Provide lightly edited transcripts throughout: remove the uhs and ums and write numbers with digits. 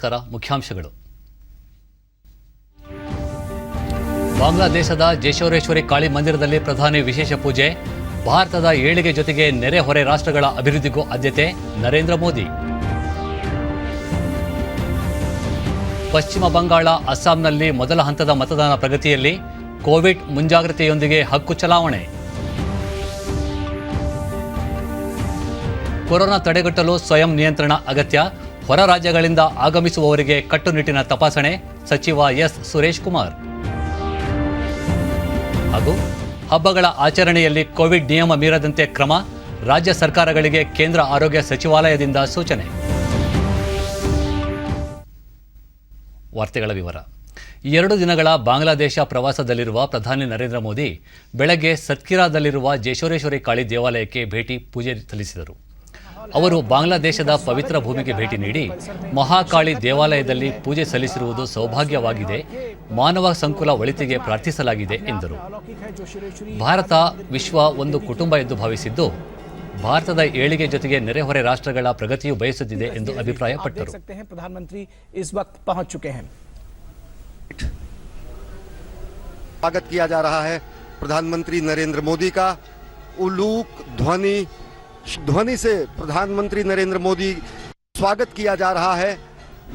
ನಮಸ್ಕಾರ. ಮುಖ್ಯಾಂಶಗಳು. ಬಾಂಗ್ಲಾದೇಶದ ಜೇಶೋರೇಶ್ವರಿ ಕಾಳಿ ಮಂದಿರದಲ್ಲಿ ಪ್ರಧಾನಿ ವಿಶೇಷ ಪೂಜೆ. ಭಾರತದ ಏಳಿಗೆ ಜೊತೆಗೆ ನೆರೆಹೊರೆ ರಾಷ್ಟ್ರಗಳ ಅಭಿವೃದ್ಧಿಗೂ ಆದ್ಯತೆ. ನರೇಂದ್ರ ಮೋದಿ. ಪಶ್ಚಿಮ ಬಂಗಾಳ, ಅಸ್ಸಾಂನಲ್ಲಿ ಮೊದಲ ಹಂತದ ಮತದಾನ ಪ್ರಗತಿಯಲ್ಲಿ. ಕೋವಿಡ್ ಮುಂಜಾಗ್ರತೆಯೊಂದಿಗೆ ಹಕ್ಕು ಚಲಾವಣೆ. ಕೊರೋನಾ ತಡೆಗಟ್ಟಲು ಸ್ವಯಂ ನಿಯಂತ್ರಣ ಅಗತ್ಯ. ಹೊರ ರಾಜ್ಯಗಳಿಂದ ಆಗಮಿಸುವವರಿಗೆ ಕಟ್ಟುನಿಟ್ಟಿನ ತಪಾಸಣೆ. ಸಚಿವ ಎಸ್ ಸುರೇಶ್ ಕುಮಾರ್. ಹಾಗೂ ಹಬ್ಬಗಳ ಆಚರಣೆಯಲ್ಲಿ ಕೋವಿಡ್ ನಿಯಮ ಮೀರದಂತೆ ಕ್ರಮ. ರಾಜ್ಯ ಸರ್ಕಾರಗಳಿಗೆ ಕೇಂದ್ರ ಆರೋಗ್ಯ ಸಚಿವಾಲಯದಿಂದ ಸೂಚನೆ. ವಾರ್ತೆಗಳ ವಿವರ. 2 ದಿನಗಳ ಬಾಂಗ್ಲಾದೇಶ ಪ್ರವಾಸದಲ್ಲಿರುವ ಪ್ರಧಾನಿ ನರೇಂದ್ರ ಮೋದಿ ಬೆಳಗ್ಗೆ ಸತ್ಕಿರಾದಲ್ಲಿರುವ ಜೇಶೋರೇಶ್ವರಿ ಕಾಳಿ ದೇವಾಲಯಕ್ಕೆ ಭೇಟಿ ಪೂಜೆ ಸಲ್ಲಿಸಿದರು. ಅವರು ಬಾಂಗ್ಲಾದೇಶದ ಪವಿತ್ರ ಭೂಮಿಗೆ ಭೇಟಿ ನೀಡಿ ಮಹಾಕಾಳಿ ದೇವಾಲಯದಲ್ಲಿ ಪೂಜೆ ಸಲ್ಲಿಸಿರುವುದು ಸೌಭಾಗ್ಯವಾಗಿದೆ. ಮಾನವ ಸಂಕುಲ ಒಳಿತಿಗೆ ಪ್ರಾರ್ಥಿಸಲಾಗಿದೆ ಎಂದರು. ಭಾರತ ವಿಶ್ವ ಒಂದು ಕುಟುಂಬ ಎಂದು ಭಾವಿಸಿದ್ದು, ಭಾರತದ ಏಳಿಗೆ ಜೊತೆಗೆ ನೆರೆಹೊರೆ ರಾಷ್ಟ್ರಗಳ ಪ್ರಗತಿಯು ಬಯಸುತ್ತಿದೆ ಎಂದು ಅಭಿಪ್ರಾಯಪಟ್ಟರು. स्वागत किया जा रहा है प्रधानमंत्री नरेंद्र मोदी का. उलूक ध्वनि से प्रधानमंत्री नरेंद्र मोदी स्वागत किया जा रहा है.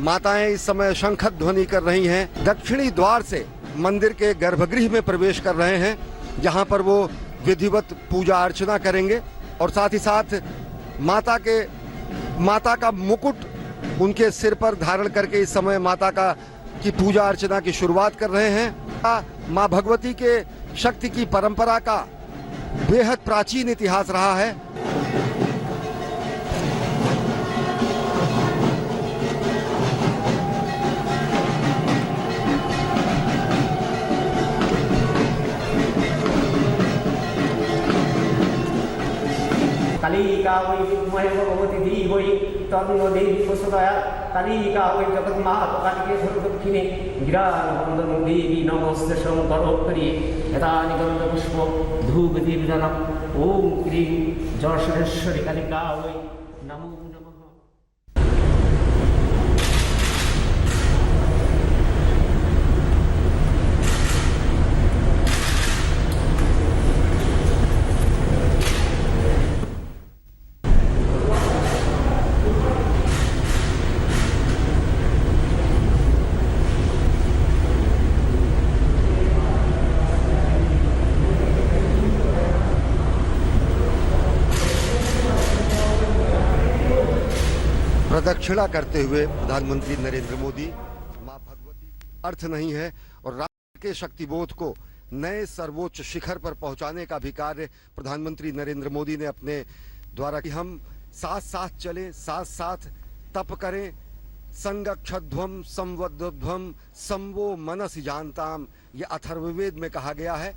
माताएं इस समय शंखत ध्वनि कर रही हैं. दक्षिणी द्वार से मंदिर के गर्भगृह में प्रवेश कर रहे हैं, जहां पर वो विधिवत पूजा अर्चना करेंगे और साथ ही साथ माता का मुकुट उनके सिर पर धारण करके इस समय माता की पूजा अर्चना की शुरुआत कर रहे हैं. मां भगवती के शक्ति की परंपरा का बेहद प्राचीन इतिहास रहा है. कलिका वै विद्महे भगवती धीमहि तन्नो देवी प्रचोदयात्. कलिका वै जगन्मातुकालिके दक्षिणे गिरावन्दनं देवी नमस्ते शङ्करोत्तरी. यदानि गन्धपुष्प धूपदीपदानम्. ॐ क्रीं जयशोरेश्वरी कलिका वै नमो नमः. प्रदक्षिणा करते हुए प्रधानमंत्री नरेंद्र मोदी मां भगवती अर्थ नहीं है और राष्ट्र के शक्तिबोध को नए सर्वोच्च शिखर पर पहुंचाने का भी कार्य प्रधानमंत्री नरेंद्र मोदी ने अपने द्वारा कि हम साथ साथ चलें, साथ साथ तप करें. संगक्षध्वम संवद्धध्वम संवो मनसि जानताम, ये अथर्ववेद में कहा गया है.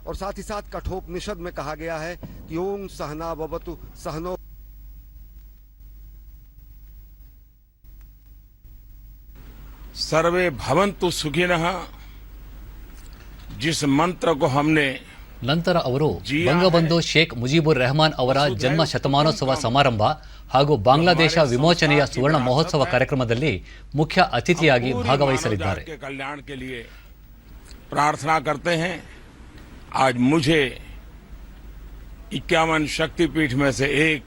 और साथ ही साथ कठोपनिषद में कहा गया है कि ओम सहना भवतु सहनो. सर्वे भवन्तु सुखिनः, जिस मंत्र को हमने ನಂತರ ಅವರು ಬಂಗಬಂಧು ಶೇಖ್ ಮುಜಿಬುರ್ ರೆಹಮಾನ್ ಅವರ ಜನ್ಮ ಶತಮಾನೋತ್ಸವ ಸಮಾರಂಭ ಹಾಗೂ ಬಾಂಗ್ಲಾದೇಶ ವಿಮೋಚನೆಯ ಸುವರ್ಣ ಮಹೋತ್ಸವ ಕಾರ್ಯಕ್ರಮದಲ್ಲಿ ಮುಖ್ಯ ಅತಿಥಿಯಾಗಿ ಭಾಗವಹಿಸಲಿದ್ದಾರೆ. कल्याण के लिए प्रार्थना करते हैं. आज मुझे 51 शक्तिपीठ में से एक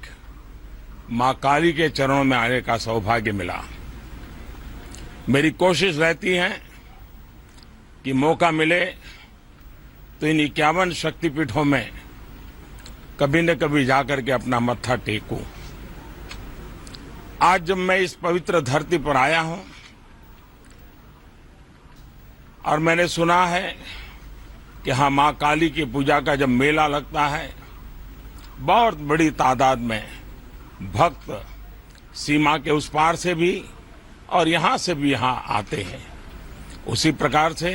मां काली के चरणों में आने का सौभाग्य मिला. मेरी कोशिश रहती है कि मौका मिले तो इन 51 शक्तिपीठों में कभी न कभी जाकर के अपना मत्था टेकूं. आज जब मैं इस पवित्र धरती पर आया हूं और मैंने सुना है कि हाँ, मां काली की पूजा का जब मेला लगता है, बहुत बड़ी तादाद में भक्त सीमा के उस पार से भी और यहां से भी यहां आते हैं. उसी प्रकार से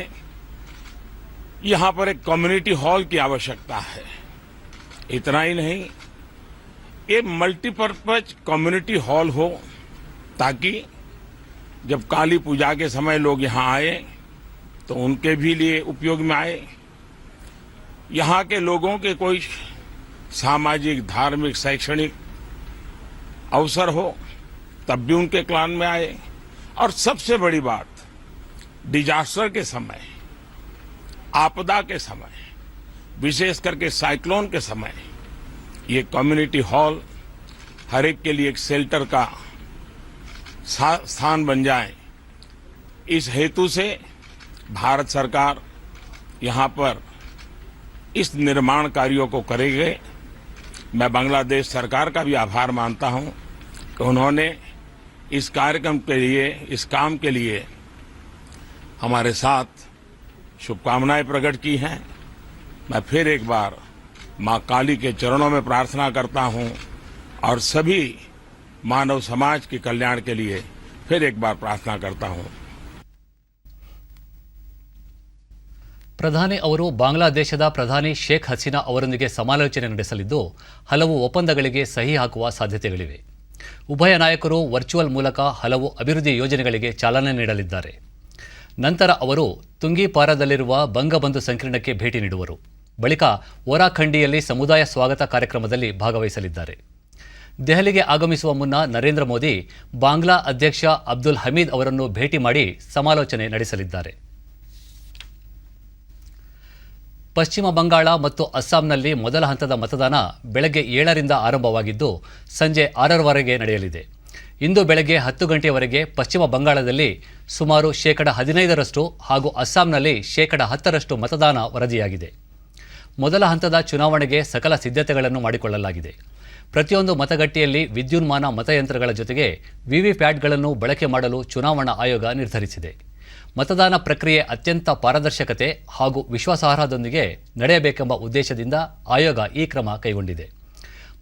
यहां पर एक कम्युनिटी हॉल की आवश्यकता है. इतना ही नहीं, ये मल्टीपर्पज कम्युनिटी हॉल हो ताकि जब काली पूजा के समय लोग यहां आए तो उनके भी लिए उपयोग में आए. यहाँ के लोगों के कोई सामाजिक, धार्मिक, शैक्षणिक अवसर हो तब भी उनके क्लान में आए. और सबसे बड़ी बात, डिजास्टर के समय, आपदा के समय, विशेष करके साइक्लोन के समय ये कम्युनिटी हॉल हर एक के लिए एक शेल्टर का स्थान बन जाए, इस हेतु से भारत सरकार यहाँ पर इस निर्माण कार्यों को करेंगे। मैं बांग्लादेश सरकार का भी आभार मानता हूँ कि उन्होंने इस कार्यक्रम के लिए, इस काम के लिए हमारे साथ शुभकामनाएं प्रकट की हैं। मैं फिर एक बार मां काली के चरणों में प्रार्थना करता हूं और सभी मानव समाज के कल्याण के लिए फिर एक बार प्रार्थना करता हूं। ಪ್ರಧಾನಿ ಅವರು ಬಾಂಗ್ಲಾದೇಶದ ಪ್ರಧಾನಿ ಶೇಖ್ ಹಸೀನಾ ಅವರೊಂದಿಗೆ ಸಮಾಲೋಚನೆ ನಡೆಸಲಿದ್ದು ಹಲವು ಒಪ್ಪಂದಗಳಿಗೆ ಸಹಿ ಹಾಕುವ ಸಾಧ್ಯತೆಗಳಿವೆ. ಉಭಯ ನಾಯಕರು ವರ್ಚುವಲ್ ಮೂಲಕ ಹಲವು ಅಭಿವೃದ್ಧಿ ಯೋಜನೆಗಳಿಗೆ ಚಾಲನೆ ನೀಡಲಿದ್ದಾರೆ. ನಂತರ ಅವರು ತುಂಗಿಪಾರದಲ್ಲಿರುವ ಬಂಗಬಂಧು ಸಂಕೀರ್ಣಕ್ಕೆ ಭೇಟಿ ನೀಡುವರು. ಬಳಿಕ ಓರಾಖಂಡಿಯಲ್ಲಿ ಸಮುದಾಯ ಸ್ವಾಗತ ಕಾರ್ಯಕ್ರಮದಲ್ಲಿ ಭಾಗವಹಿಸಲಿದ್ದಾರೆ. ದೆಹಲಿಗೆ ಆಗಮಿಸುವ ಮುನ್ನ ನರೇಂದ್ರ ಮೋದಿ ಬಾಂಗ್ಲಾ ಅಧ್ಯಕ್ಷ ಅಬ್ದುಲ್ ಹಮೀದ್ ಅವರನ್ನು ಭೇಟಿ ಮಾಡಿ ಸಮಾಲೋಚನೆ ನಡೆಸಲಿದ್ದಾರೆ. ಪಶ್ಚಿಮ ಬಂಗಾಳ ಮತ್ತು ಅಸ್ಸಾಂನಲ್ಲಿ ಮೊದಲ ಹಂತದ ಮತದಾನ ಬೆಳಗ್ಗೆ 7ರಿಂದ ಆರಂಭವಾಗಿದ್ದು ಸಂಜೆ 6ರವರೆಗೆ ನಡೆಯಲಿದೆ. ಇಂದು ಬೆಳಗ್ಗೆ 10 ಗಂಟೆಯವರೆಗೆ ಪಶ್ಚಿಮ ಬಂಗಾಳದಲ್ಲಿ ಸುಮಾರು 15% ಹಾಗೂ ಅಸ್ಸಾಂನಲ್ಲಿ 10% ಮತದಾನ ವರದಿಯಾಗಿದೆ. ಮೊದಲ ಹಂತದ ಚುನಾವಣೆಗೆ ಸಕಲ ಸಿದ್ಧತೆಗಳನ್ನು ಮಾಡಿಕೊಳ್ಳಲಾಗಿದೆ. ಪ್ರತಿಯೊಂದು ಮತಗಟ್ಟೆಯಲ್ಲಿ ವಿದ್ಯುನ್ಮಾನ ಮತಯಂತ್ರಗಳ ಜೊತೆಗೆ ವಿವಿಪ್ಯಾಟ್ಗಳನ್ನು ಬಳಕೆ ಮಾಡಲು ಚುನಾವಣಾ ಆಯೋಗ ನಿರ್ಧರಿಸಿದೆ. ಮತದಾನ ಪ್ರಕ್ರಿಯೆ ಅತ್ಯಂತ ಪಾರದರ್ಶಕತೆ ಹಾಗೂ ವಿಶ್ವಾಸಾರ್ಹದೊಂದಿಗೆ ನಡೆಯಬೇಕೆಂಬ ಉದ್ದೇಶದಿಂದ ಆಯೋಗ ಈ ಕ್ರಮ ಕೈಗೊಂಡಿದೆ.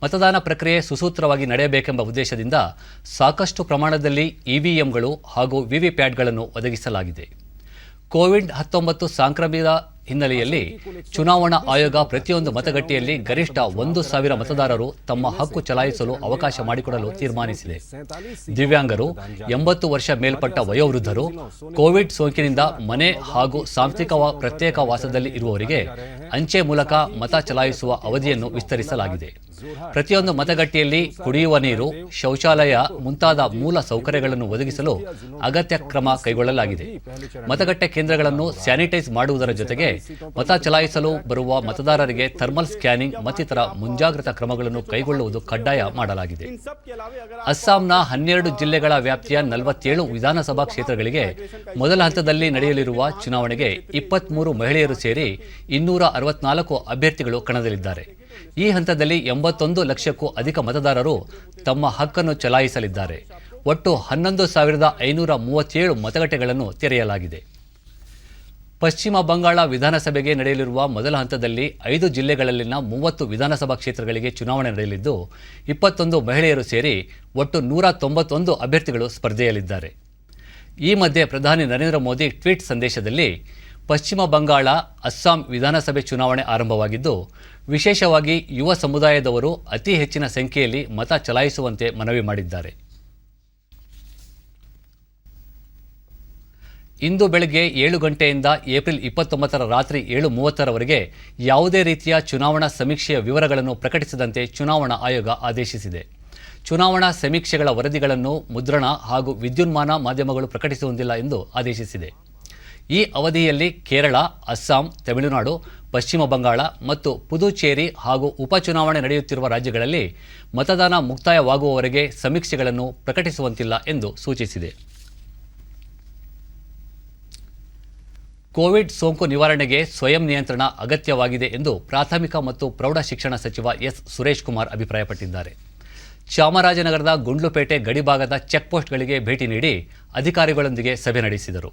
ಮತದಾನ ಪ್ರಕ್ರಿಯೆ ಸುಸೂತ್ರವಾಗಿ ನಡೆಯಬೇಕೆಂಬ ಉದ್ದೇಶದಿಂದ ಸಾಕಷ್ಟು ಪ್ರಮಾಣದಲ್ಲಿ ಇವಿಎಂಗಳು ಹಾಗೂ ವಿವಿಪ್ಯಾಟ್ಗಳನ್ನು ಒದಗಿಸಲಾಗಿದೆ. ಕೋವಿಡ್-19 ಸಾಂಕ್ರಾಮಿಕದ ಹಿನ್ನೆಲೆಯಲ್ಲಿ ಚುನಾವಣಾ ಆಯೋಗ ಪ್ರತಿಯೊಂದು ಮತಗಟ್ಟೆಯಲ್ಲಿ ಗರಿಷ್ಠ 1,000 ಮತದಾರರು ತಮ್ಮ ಹಕ್ಕು ಚಲಾಯಿಸಲು ಅವಕಾಶ ಮಾಡಿಕೊಡಲು ತೀರ್ಮಾನಿಸಿದೆ. ದಿವ್ಯಾಂಗರು, 80 ವರ್ಷ ಮೇಲ್ಪಟ್ಟ ವಯೋವೃದ್ಧರು, ಕೋವಿಡ್ ಸೋಂಕಿನಿಂದ ಮನೆ ಹಾಗೂ ಸಾಂಸ್ಥಿಕ ಪ್ರತ್ಯೇಕ ವಾಸದಲ್ಲಿ ಇರುವವರಿಗೆ ಅಂಚೆ ಮೂಲಕ ಮತ ಚಲಾಯಿಸುವ ಅವಧಿಯನ್ನು ವಿಸ್ತರಿಸಲಾಗಿದೆ. ಪ್ರತಿಯೊಂದು ಮತಗಟ್ಟೆಯಲ್ಲಿ ಕುಡಿಯುವ ನೀರು, ಶೌಚಾಲಯ ಮುಂತಾದ ಮೂಲ ಸೌಕರ್ಯಗಳನ್ನು ಒದಗಿಸಲು ಅಗತ್ಯ ಕ್ರಮ ಕೈಗೊಳ್ಳಲಾಗಿದೆ. ಮತಗಟ್ಟೆ ಕೇಂದ್ರಗಳನ್ನು ಸ್ಯಾನಿಟೈಸ್ ಮಾಡುವುದರ ಜೊತೆಗೆ ಮತ ಚಲಾಯಿಸಲು ಬರುವ ಮತದಾರರಿಗೆ ಥರ್ಮಲ್ ಸ್ಕ್ಯಾನಿಂಗ್ ಮತ್ತಿತರ ಮುಂಜಾಗ್ರತಾ ಕ್ರಮಗಳನ್ನು ಕೈಗೊಳ್ಳುವುದು ಕಡ್ಡಾಯ ಮಾಡಲಾಗಿದೆ. ಅಸ್ಸಾಂನ 12 ಜಿಲ್ಲೆಗಳ ವ್ಯಾಪ್ತಿಯ 47 ವಿಧಾನಸಭಾ ಕ್ಷೇತ್ರಗಳಿಗೆ ಮೊದಲ ಹಂತದಲ್ಲಿ ನಡೆಯಲಿರುವ ಚುನಾವಣೆಗೆ 23 ಮಹಿಳೆಯರು ಸೇರಿ 264 ಅಭ್ಯರ್ಥಿಗಳು ಕಣದಲ್ಲಿದ್ದಾರೆ. ಈ ಹಂತದಲ್ಲಿ 81 ಲಕ್ಷಕ್ಕೂ ಅಧಿಕ ಮತದಾರರು ತಮ್ಮ ಹಕ್ಕನ್ನು ಚಲಾಯಿಸಲಿದ್ದಾರೆ. ಒಟ್ಟು 11,537 ಮತಗಟ್ಟೆಗಳನ್ನು ತೆರೆಯಲಾಗಿದೆ. ಪಶ್ಚಿಮ ಬಂಗಾಳ ವಿಧಾನಸಭೆಗೆ ನಡೆಯಲಿರುವ ಮೊದಲ ಹಂತದಲ್ಲಿ 5 ಜಿಲ್ಲೆಗಳಲ್ಲಿನ 30 ವಿಧಾನಸಭಾ ಕ್ಷೇತ್ರಗಳಿಗೆ ಚುನಾವಣೆ ನಡೆಯಲಿದ್ದು 21 ಮಹಿಳೆಯರು ಸೇರಿ ಒಟ್ಟು 191 ಅಭ್ಯರ್ಥಿಗಳು ಸ್ಪರ್ಧೆಯಲ್ಲಿದ್ದಾರೆ. ಈ ಮಧ್ಯೆ ಪ್ರಧಾನಿ ನರೇಂದ್ರ ಮೋದಿ ಟ್ವೀಟ್ ಸಂದೇಶದಲ್ಲಿ ಪಶ್ಚಿಮ ಬಂಗಾಳ, ಅಸ್ಸಾಂ ವಿಧಾನಸಭೆ ಚುನಾವಣೆ ಆರಂಭವಾಗಿದ್ದು ವಿಶೇಷವಾಗಿ ಯುವ ಸಮುದಾಯದವರು ಅತಿ ಹೆಚ್ಚಿನ ಸಂಖ್ಯೆಯಲ್ಲಿ ಮತ ಚಲಾಯಿಸುವಂತೆ ಮನವಿ ಮಾಡಿದ್ದಾರೆ. ಇಂದು ಬೆಳಗ್ಗೆ 7 ಗಂಟೆಯಿಂದ ಏಪ್ರಿಲ್ 29ರ ರಾತ್ರಿ 7:30ರವರೆಗೆ ಯಾವುದೇ ರೀತಿಯ ಚುನಾವಣಾ ಸಮೀಕ್ಷೆಯ ವಿವರಗಳನ್ನು ಪ್ರಕಟಿಸದಂತೆ ಚುನಾವಣಾ ಆಯೋಗ ಆದೇಶಿಸಿದೆ. ಚುನಾವಣಾ ಸಮೀಕ್ಷೆಗಳ ವರದಿಗಳನ್ನು ಮುದ್ರಣ ಹಾಗೂ ವಿದ್ಯುನ್ಮಾನ ಮಾಧ್ಯಮಗಳು ಪ್ರಕಟಿಸುವಂತಿಲ್ಲ ಎಂದು ಆದೇಶಿಸಿದೆ. ಈ ಅವಧಿಯಲ್ಲಿ ಕೇರಳ, ಅಸ್ಸಾಂ, ತಮಿಳುನಾಡು, ಪಶ್ಚಿಮ ಬಂಗಾಳ ಮತ್ತು ಪುದುಚೇರಿ ಹಾಗೂ ಉಪಚುನಾವಣೆ ನಡೆಯುತ್ತಿರುವ ರಾಜ್ಯಗಳಲ್ಲಿ ಮತದಾನ ಮುಕ್ತಾಯವಾಗುವವರೆಗೆ ಸಮೀಕ್ಷೆಗಳನ್ನು ಪ್ರಕಟಿಸುವಂತಿಲ್ಲ ಎಂದು ಸೂಚಿಸಿದೆ. ಕೋವಿಡ್ ಸೋಂಕು ನಿವಾರಣೆಗೆ ಸ್ವಯಂ ನಿಯಂತ್ರಣ ಅಗತ್ಯವಾಗಿದೆ ಎಂದು ಪ್ರಾಥಮಿಕ ಮತ್ತು ಪ್ರೌಢ ಶಿಕ್ಷಣ ಸಚಿವ ಎಸ್. ಸುರೇಶ್ ಕುಮಾರ್ ಅಭಿಪ್ರಾಯಪಟ್ಟಿದ್ದಾರೆ. ಚಾಮರಾಜನಗರದ ಗುಂಡ್ಲುಪೇಟೆ ಗಡಿಭಾಗದ ಚೆಕ್ಪೋಸ್ಟ್ಗಳಿಗೆ ಭೇಟಿ ನೀಡಿ ಅಧಿಕಾರಿಗಳೊಂದಿಗೆ ಸಭೆ ನಡೆಸಿದರು.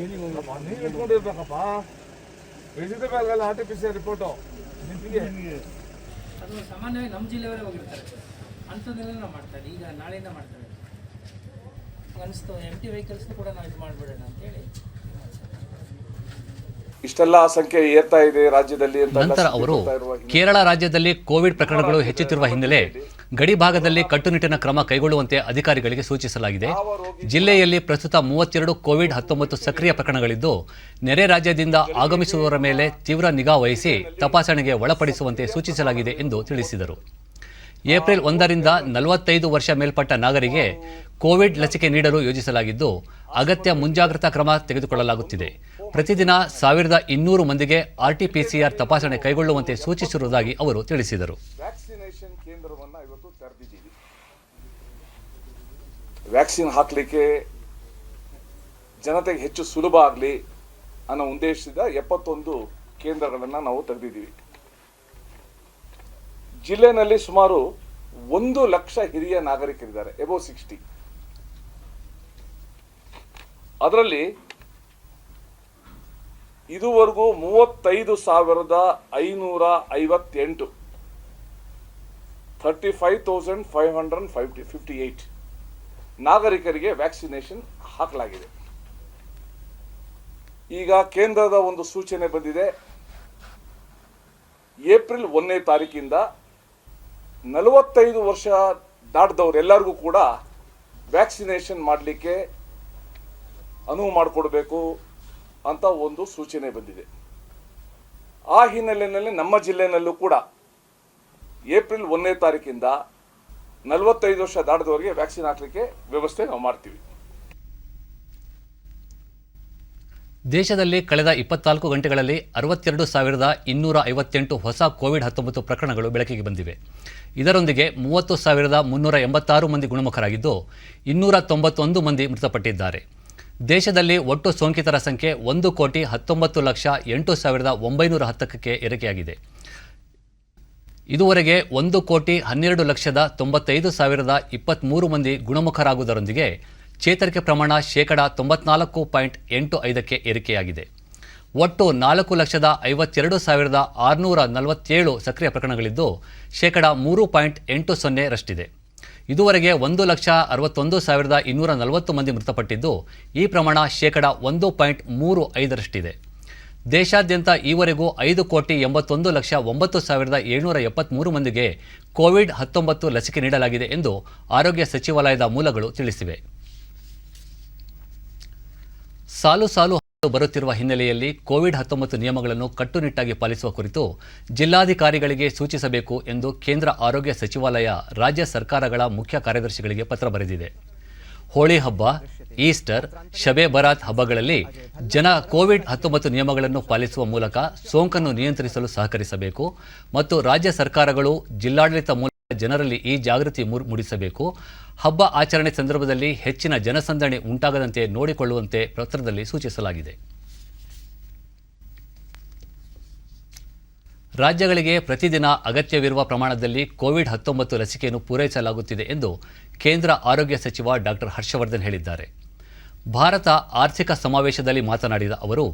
ನೀವು ಇಟ್ಕೊಂಡಿರ್ಬೇಕಪ್ಪ. ವೆಜಿಟೇಬಲ್ ಆರ್ಟಿಫಿಷಿಯಲ್ ರಿಪೋರ್ಟು ಅದು ಸಾಮಾನ್ಯವಾಗಿ ನಮ್ಮ ಜಿಲ್ಲೆಯವರೇ ಹೋಗಿರ್ತಾರೆ, ಅಂಥದ್ದೆಲ್ಲ ನಾವು ಮಾಡ್ತಾರೆ. ಈಗ ನಾಳೆಯಿಂದ ಮಾಡ್ತಾರೆ ಅನಿಸ್ತು. ಎಂಟಿ ವೆಹಿಕಲ್ಸ್ನು ಕೂಡ ನಾವು ಇದು ಮಾಡಿಬಿಡೋಣ ಅಂತೇಳಿ. ಇಷ್ಟೆಲ್ಲ ಸಂಖ್ಯೆ ಏರ್ತಾ ಇದೆ ರಾಜ್ಯದಲ್ಲಿ ಅಂತ ನಂತರ ಅವರು ಕೇರಳ ರಾಜ್ಯದಲ್ಲಿ ಕೋವಿಡ್ ಪ್ರಕರಣಗಳು ಹೆಚ್ಚುತ್ತಿರುವ ಹಿನ್ನೆಲೆ ಗಡಿ ಭಾಗದಲ್ಲಿ ಕಟ್ಟುನಿಟ್ಟಿನ ಕ್ರಮ ಕೈಗೊಳ್ಳುವಂತೆ ಅಧಿಕಾರಿಗಳಿಗೆ ಸೂಚಿಸಲಾಗಿದೆ. ಜಿಲ್ಲೆಯಲ್ಲಿ ಪ್ರಸ್ತುತ 32 ಕೋವಿಡ್-19 ಸಕ್ರಿಯ ಪ್ರಕರಣಗಳಿದ್ದು, ನೆರೆ ರಾಜ್ಯದಿಂದ ಆಗಮಿಸುವವರ ಮೇಲೆ ತೀವ್ರ ನಿಗಾ ವಹಿಸಿ ತಪಾಸಣೆಗೆ ಒಳಪಡಿಸುವಂತೆ ಸೂಚಿಸಲಾಗಿದೆ ಎಂದು ತಿಳಿಸಿದರು. ಏಪ್ರಿಲ್ 1ರಿಂದ 45 ವರ್ಷ ಮೇಲ್ಪಟ್ಟ ನಾಗರಿಗೆ ಕೋವಿಡ್ ಲಸಿಕೆ ನೀಡಲು ಯೋಜಿಸಲಾಗಿದ್ದು, ಅಗತ್ಯ ಮುಂಜಾಗ್ರತಾ ಕ್ರಮ ತೆಗೆದುಕೊಳ್ಳಲಾಗುತ್ತಿದೆ. ಪ್ರತಿದಿನ 1200 ಮಂದಿಗೆ RT-PCR ತಪಾಸಣೆ ಕೈಗೊಳ್ಳುವಂತೆ ಸೂಚಿಸಿರುವುದಾಗಿ ಅವರು ತಿಳಿಸಿದರು. ವ್ಯಾಕ್ಸಿನೇಷನ್ ಕೇಂದ್ರವನ್ನ ಇವತ್ತು ತೆರೆದಿದ್ದೀವಿ. ವ್ಯಾಕ್ಸಿನ್ ಹಾಕಲಿಕ್ಕೆ ಜನತೆಗೆ ಹೆಚ್ಚು ಸುಲಭ ಆಗಲಿ ಅನ್ನೋ ಉದ್ದೇಶದಿಂದ 71 ಕೇಂದ್ರಗಳನ್ನು ನಾವು ತೆಗೆದಿದ್ದೀವಿ. ಜಿಲ್ಲೆಯಲ್ಲಿ ಸುಮಾರು 1 ಲಕ್ಷ ಹಿರಿಯ ನಾಗರಿಕರಿದ್ದಾರೆ, ಎಬೋ 60. ಅದರಲ್ಲಿ ಇದುವರೆಗೂ 35,558 35,558 ನಾಗರಿಕರಿಗೆ ವ್ಯಾಕ್ಸಿನೇಷನ್ ಹಾಕಲಾಗಿದೆ. ಈಗ ಕೇಂದ್ರದ ಒಂದು ಸೂಚನೆ ಬಂದಿದೆ. ಏಪ್ರಿಲ್ 1ನೇ ತಾರೀಕಿಂದ 45 ವರ್ಷ ದಾಟಿದವರೆಲ್ಲರಿಗೂ ಕೂಡ ವ್ಯಾಕ್ಸಿನೇಷನ್ ಮಾಡಲಿಕ್ಕೆ ಅನುವು ಮಾಡಿಕೊಡ್ಬೇಕು ಅಂತ ಒಂದು ಸೂಚನೆ ಬಂದಿದೆ. ಆ ಹಿನ್ನೆಲೆಯಲ್ಲಿ ನಮ್ಮ ಜಿಲ್ಲೆಯಲ್ಲೂ ಕೂಡ ಏಪ್ರಿಲ್ 1ನೇ ತಾರೀಕಿಂದ 45 ವರ್ಷ ದಾಟಿದವರಿಗೆ ವ್ಯಾಕ್ಸಿನ್ ಹಾಕಲಿಕ್ಕೆ ವ್ಯವಸ್ಥೆ ನಾವು ಮಾಡ್ತೀವಿ. ದೇಶದಲ್ಲಿ ಕಳೆದ 24 ಗಂಟೆಗಳಲ್ಲಿ 62,258 ಹೊಸ ಕೋವಿಡ್-19 ಪ್ರಕರಣಗಳು ಬೆಳಕಿಗೆ ಬಂದಿವೆ. ಇದರೊಂದಿಗೆ 30,386 ಮಂದಿ ಗುಣಮುಖರಾಗಿದ್ದು, 291 ಮಂದಿ ಮೃತಪಟ್ಟಿದ್ದಾರೆ. ದೇಶದಲ್ಲಿ ಒಟ್ಟು ಸೋಂಕಿತರ ಸಂಖ್ಯೆ 1,19,08,910ಕ್ಕೆ ಏರಿಕೆಯಾಗಿದೆ. ಇದುವರೆಗೆ 1,12,95,023 ಮಂದಿ ಗುಣಮುಖರಾಗುವುದರೊಂದಿಗೆ ಚೇತರಿಕೆ ಪ್ರಮಾಣ ಶೇಕಡ 94.85ಕ್ಕೆ ಏರಿಕೆಯಾಗಿದೆ. ಒಟ್ಟು 4,52,647 ಸಕ್ರಿಯ ಪ್ರಕರಣಗಳಿದ್ದು, ಶೇಕಡ 3.80ರಷ್ಟಿದೆ. ಇದುವರೆಗೆ 1,61,240 ಮಂದಿ ಮೃತಪಟ್ಟಿದ್ದು, ಈ ಪ್ರಮಾಣ ಶೇಕಡ 1.35ರಷ್ಟಿದೆ. ದೇಶಾದ್ಯಂತ ಈವರೆಗೂ 5,81,09,773 ಮಂದಿಗೆ ಕೋವಿಡ್-19 ಲಸಿಕೆ ನೀಡಲಾಗಿದೆ ಎಂದು ಆರೋಗ್ಯ ಸಚಿವಾಲಯದ ಮೂಲಗಳು ತಿಳಿಸಿವೆ. ಸಾಲು ಬರುತ್ತಿರುವ ಹಿನ್ನೆಲೆಯಲ್ಲಿ ಕೋವಿಡ್-19 ನಿಯಮಗಳನ್ನು ಕಟ್ಟುನಿಟ್ಟಾಗಿ ಪಾಲಿಸುವ ಕುರಿತು ಜಿಲ್ಲಾಧಿಕಾರಿಗಳಿಗೆ ಸೂಚಿಸಬೇಕು ಎಂದು ಕೇಂದ್ರ ಆರೋಗ್ಯ ಸಚಿವಾಲಯ ರಾಜ್ಯ ಸರ್ಕಾರಗಳ ಮುಖ್ಯ ಕಾರ್ಯದರ್ಶಿಗಳಿಗೆ ಪತ್ರ ಬರೆದಿದೆ. ಹೋಳಿ ಹಬ್ಬ, ಈಸ್ಟರ್, ಶಬೆ ಬರಾತ್ ಹಬ್ಬಗಳಲ್ಲಿ ಜನ ಕೋವಿಡ್-19 ನಿಯಮಗಳನ್ನು ಪಾಲಿಸುವ ಮೂಲಕ ಸೋಂಕನ್ನು ನಿಯಂತ್ರಿಸಲು ಸಹಕರಿಸಬೇಕು ಮತ್ತು ರಾಜ್ಯ ಸರ್ಕಾರಗಳು ಜಿಲ್ಲಾಡಳಿತ ಮೂಲಕ ಜನರಲ್ಲಿ ಈ ಜಾಗೃತಿ ಮೂಡಿಸಬೇಕು. ಹಬ್ಬ ಆಚರಣೆ ಸಂದರ್ಭದಲ್ಲಿ ಹೆಚ್ಚಿನ ಜನಸಂದಣಿ ಉಂಟಾಗದಂತೆ ನೋಡಿಕೊಳ್ಳುವಂತೆ ಪತ್ರದಲ್ಲಿ ಸೂಚಿಸಲಾಗಿದೆ. ರಾಜ್ಯಗಳಿಗೆ ಪ್ರತಿದಿನ ಅಗತ್ಯವಿರುವ ಪ್ರಮಾಣದಲ್ಲಿ ಕೋವಿಡ್-19 ಲಸಿಕೆಯನ್ನು ಪೂರೈಸಲಾಗುತ್ತಿದೆ ಎಂದು ಕೇಂದ್ರ ಆರೋಗ್ಯ ಸಚಿವ ಡಾಕ್ಟರ್ ಹರ್ಷವರ್ಧನ್ ಹೇಳಿದ್ದಾರೆ. ಭಾರತ ಆರ್ಥಿಕ ಸಮಾವೇಶದಲ್ಲಿ ಮಾತನಾಡಿದ ಅವರು,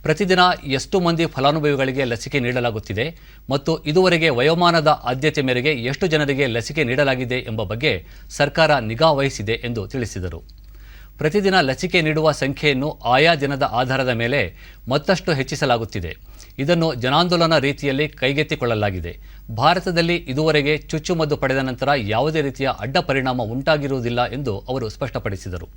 ಪ್ರತಿದಿನ ಎಷ್ಟು ಮಂದಿ ಫಲಾನುಭವಿಗಳಿಗೆ ಲಸಿಕೆ ನೀಡಲಾಗುತ್ತಿದೆ ಮತ್ತು ಇದುವರೆಗೆ ವಯೋಮಾನದ ಆದ್ಯತೆ ಮೇರೆಗೆ ಎಷ್ಟು ಜನರಿಗೆ ಲಸಿಕೆ ನೀಡಲಾಗಿದೆ ಎಂಬ ಬಗ್ಗೆ ಸರ್ಕಾರ ನಿಗಾ ವಹಿಸಿದೆ ಎಂದು ತಿಳಿಸಿದರು. ಪ್ರತಿದಿನ ಲಸಿಕೆ ನೀಡುವ ಸಂಖ್ಯೆಯನ್ನು ಆಯಾ ದಿನದ ಆಧಾರದ ಮೇಲೆ ಮತ್ತಷ್ಟು ಹೆಚ್ಚಿಸಲಾಗುತ್ತಿದೆ. ಇದನ್ನು ಜನಾಂದೋಲನ ರೀತಿಯಲ್ಲಿ ಕೈಗೆತ್ತಿಕೊಳ್ಳಲಾಗಿದೆ. ಭಾರತದಲ್ಲಿ ಇದುವರೆಗೆ ಚುಚ್ಚುಮದ್ದು ಪಡೆದ ನಂತರ ಯಾವುದೇ ರೀತಿಯ ಅಡ್ಡ ಪರಿಣಾಮ ಉಂಟಾಗಿರುವುದಿಲ್ಲ ಎಂದು ಅವರು ಸ್ಪಷ್ಟಪಡಿಸಿದರು.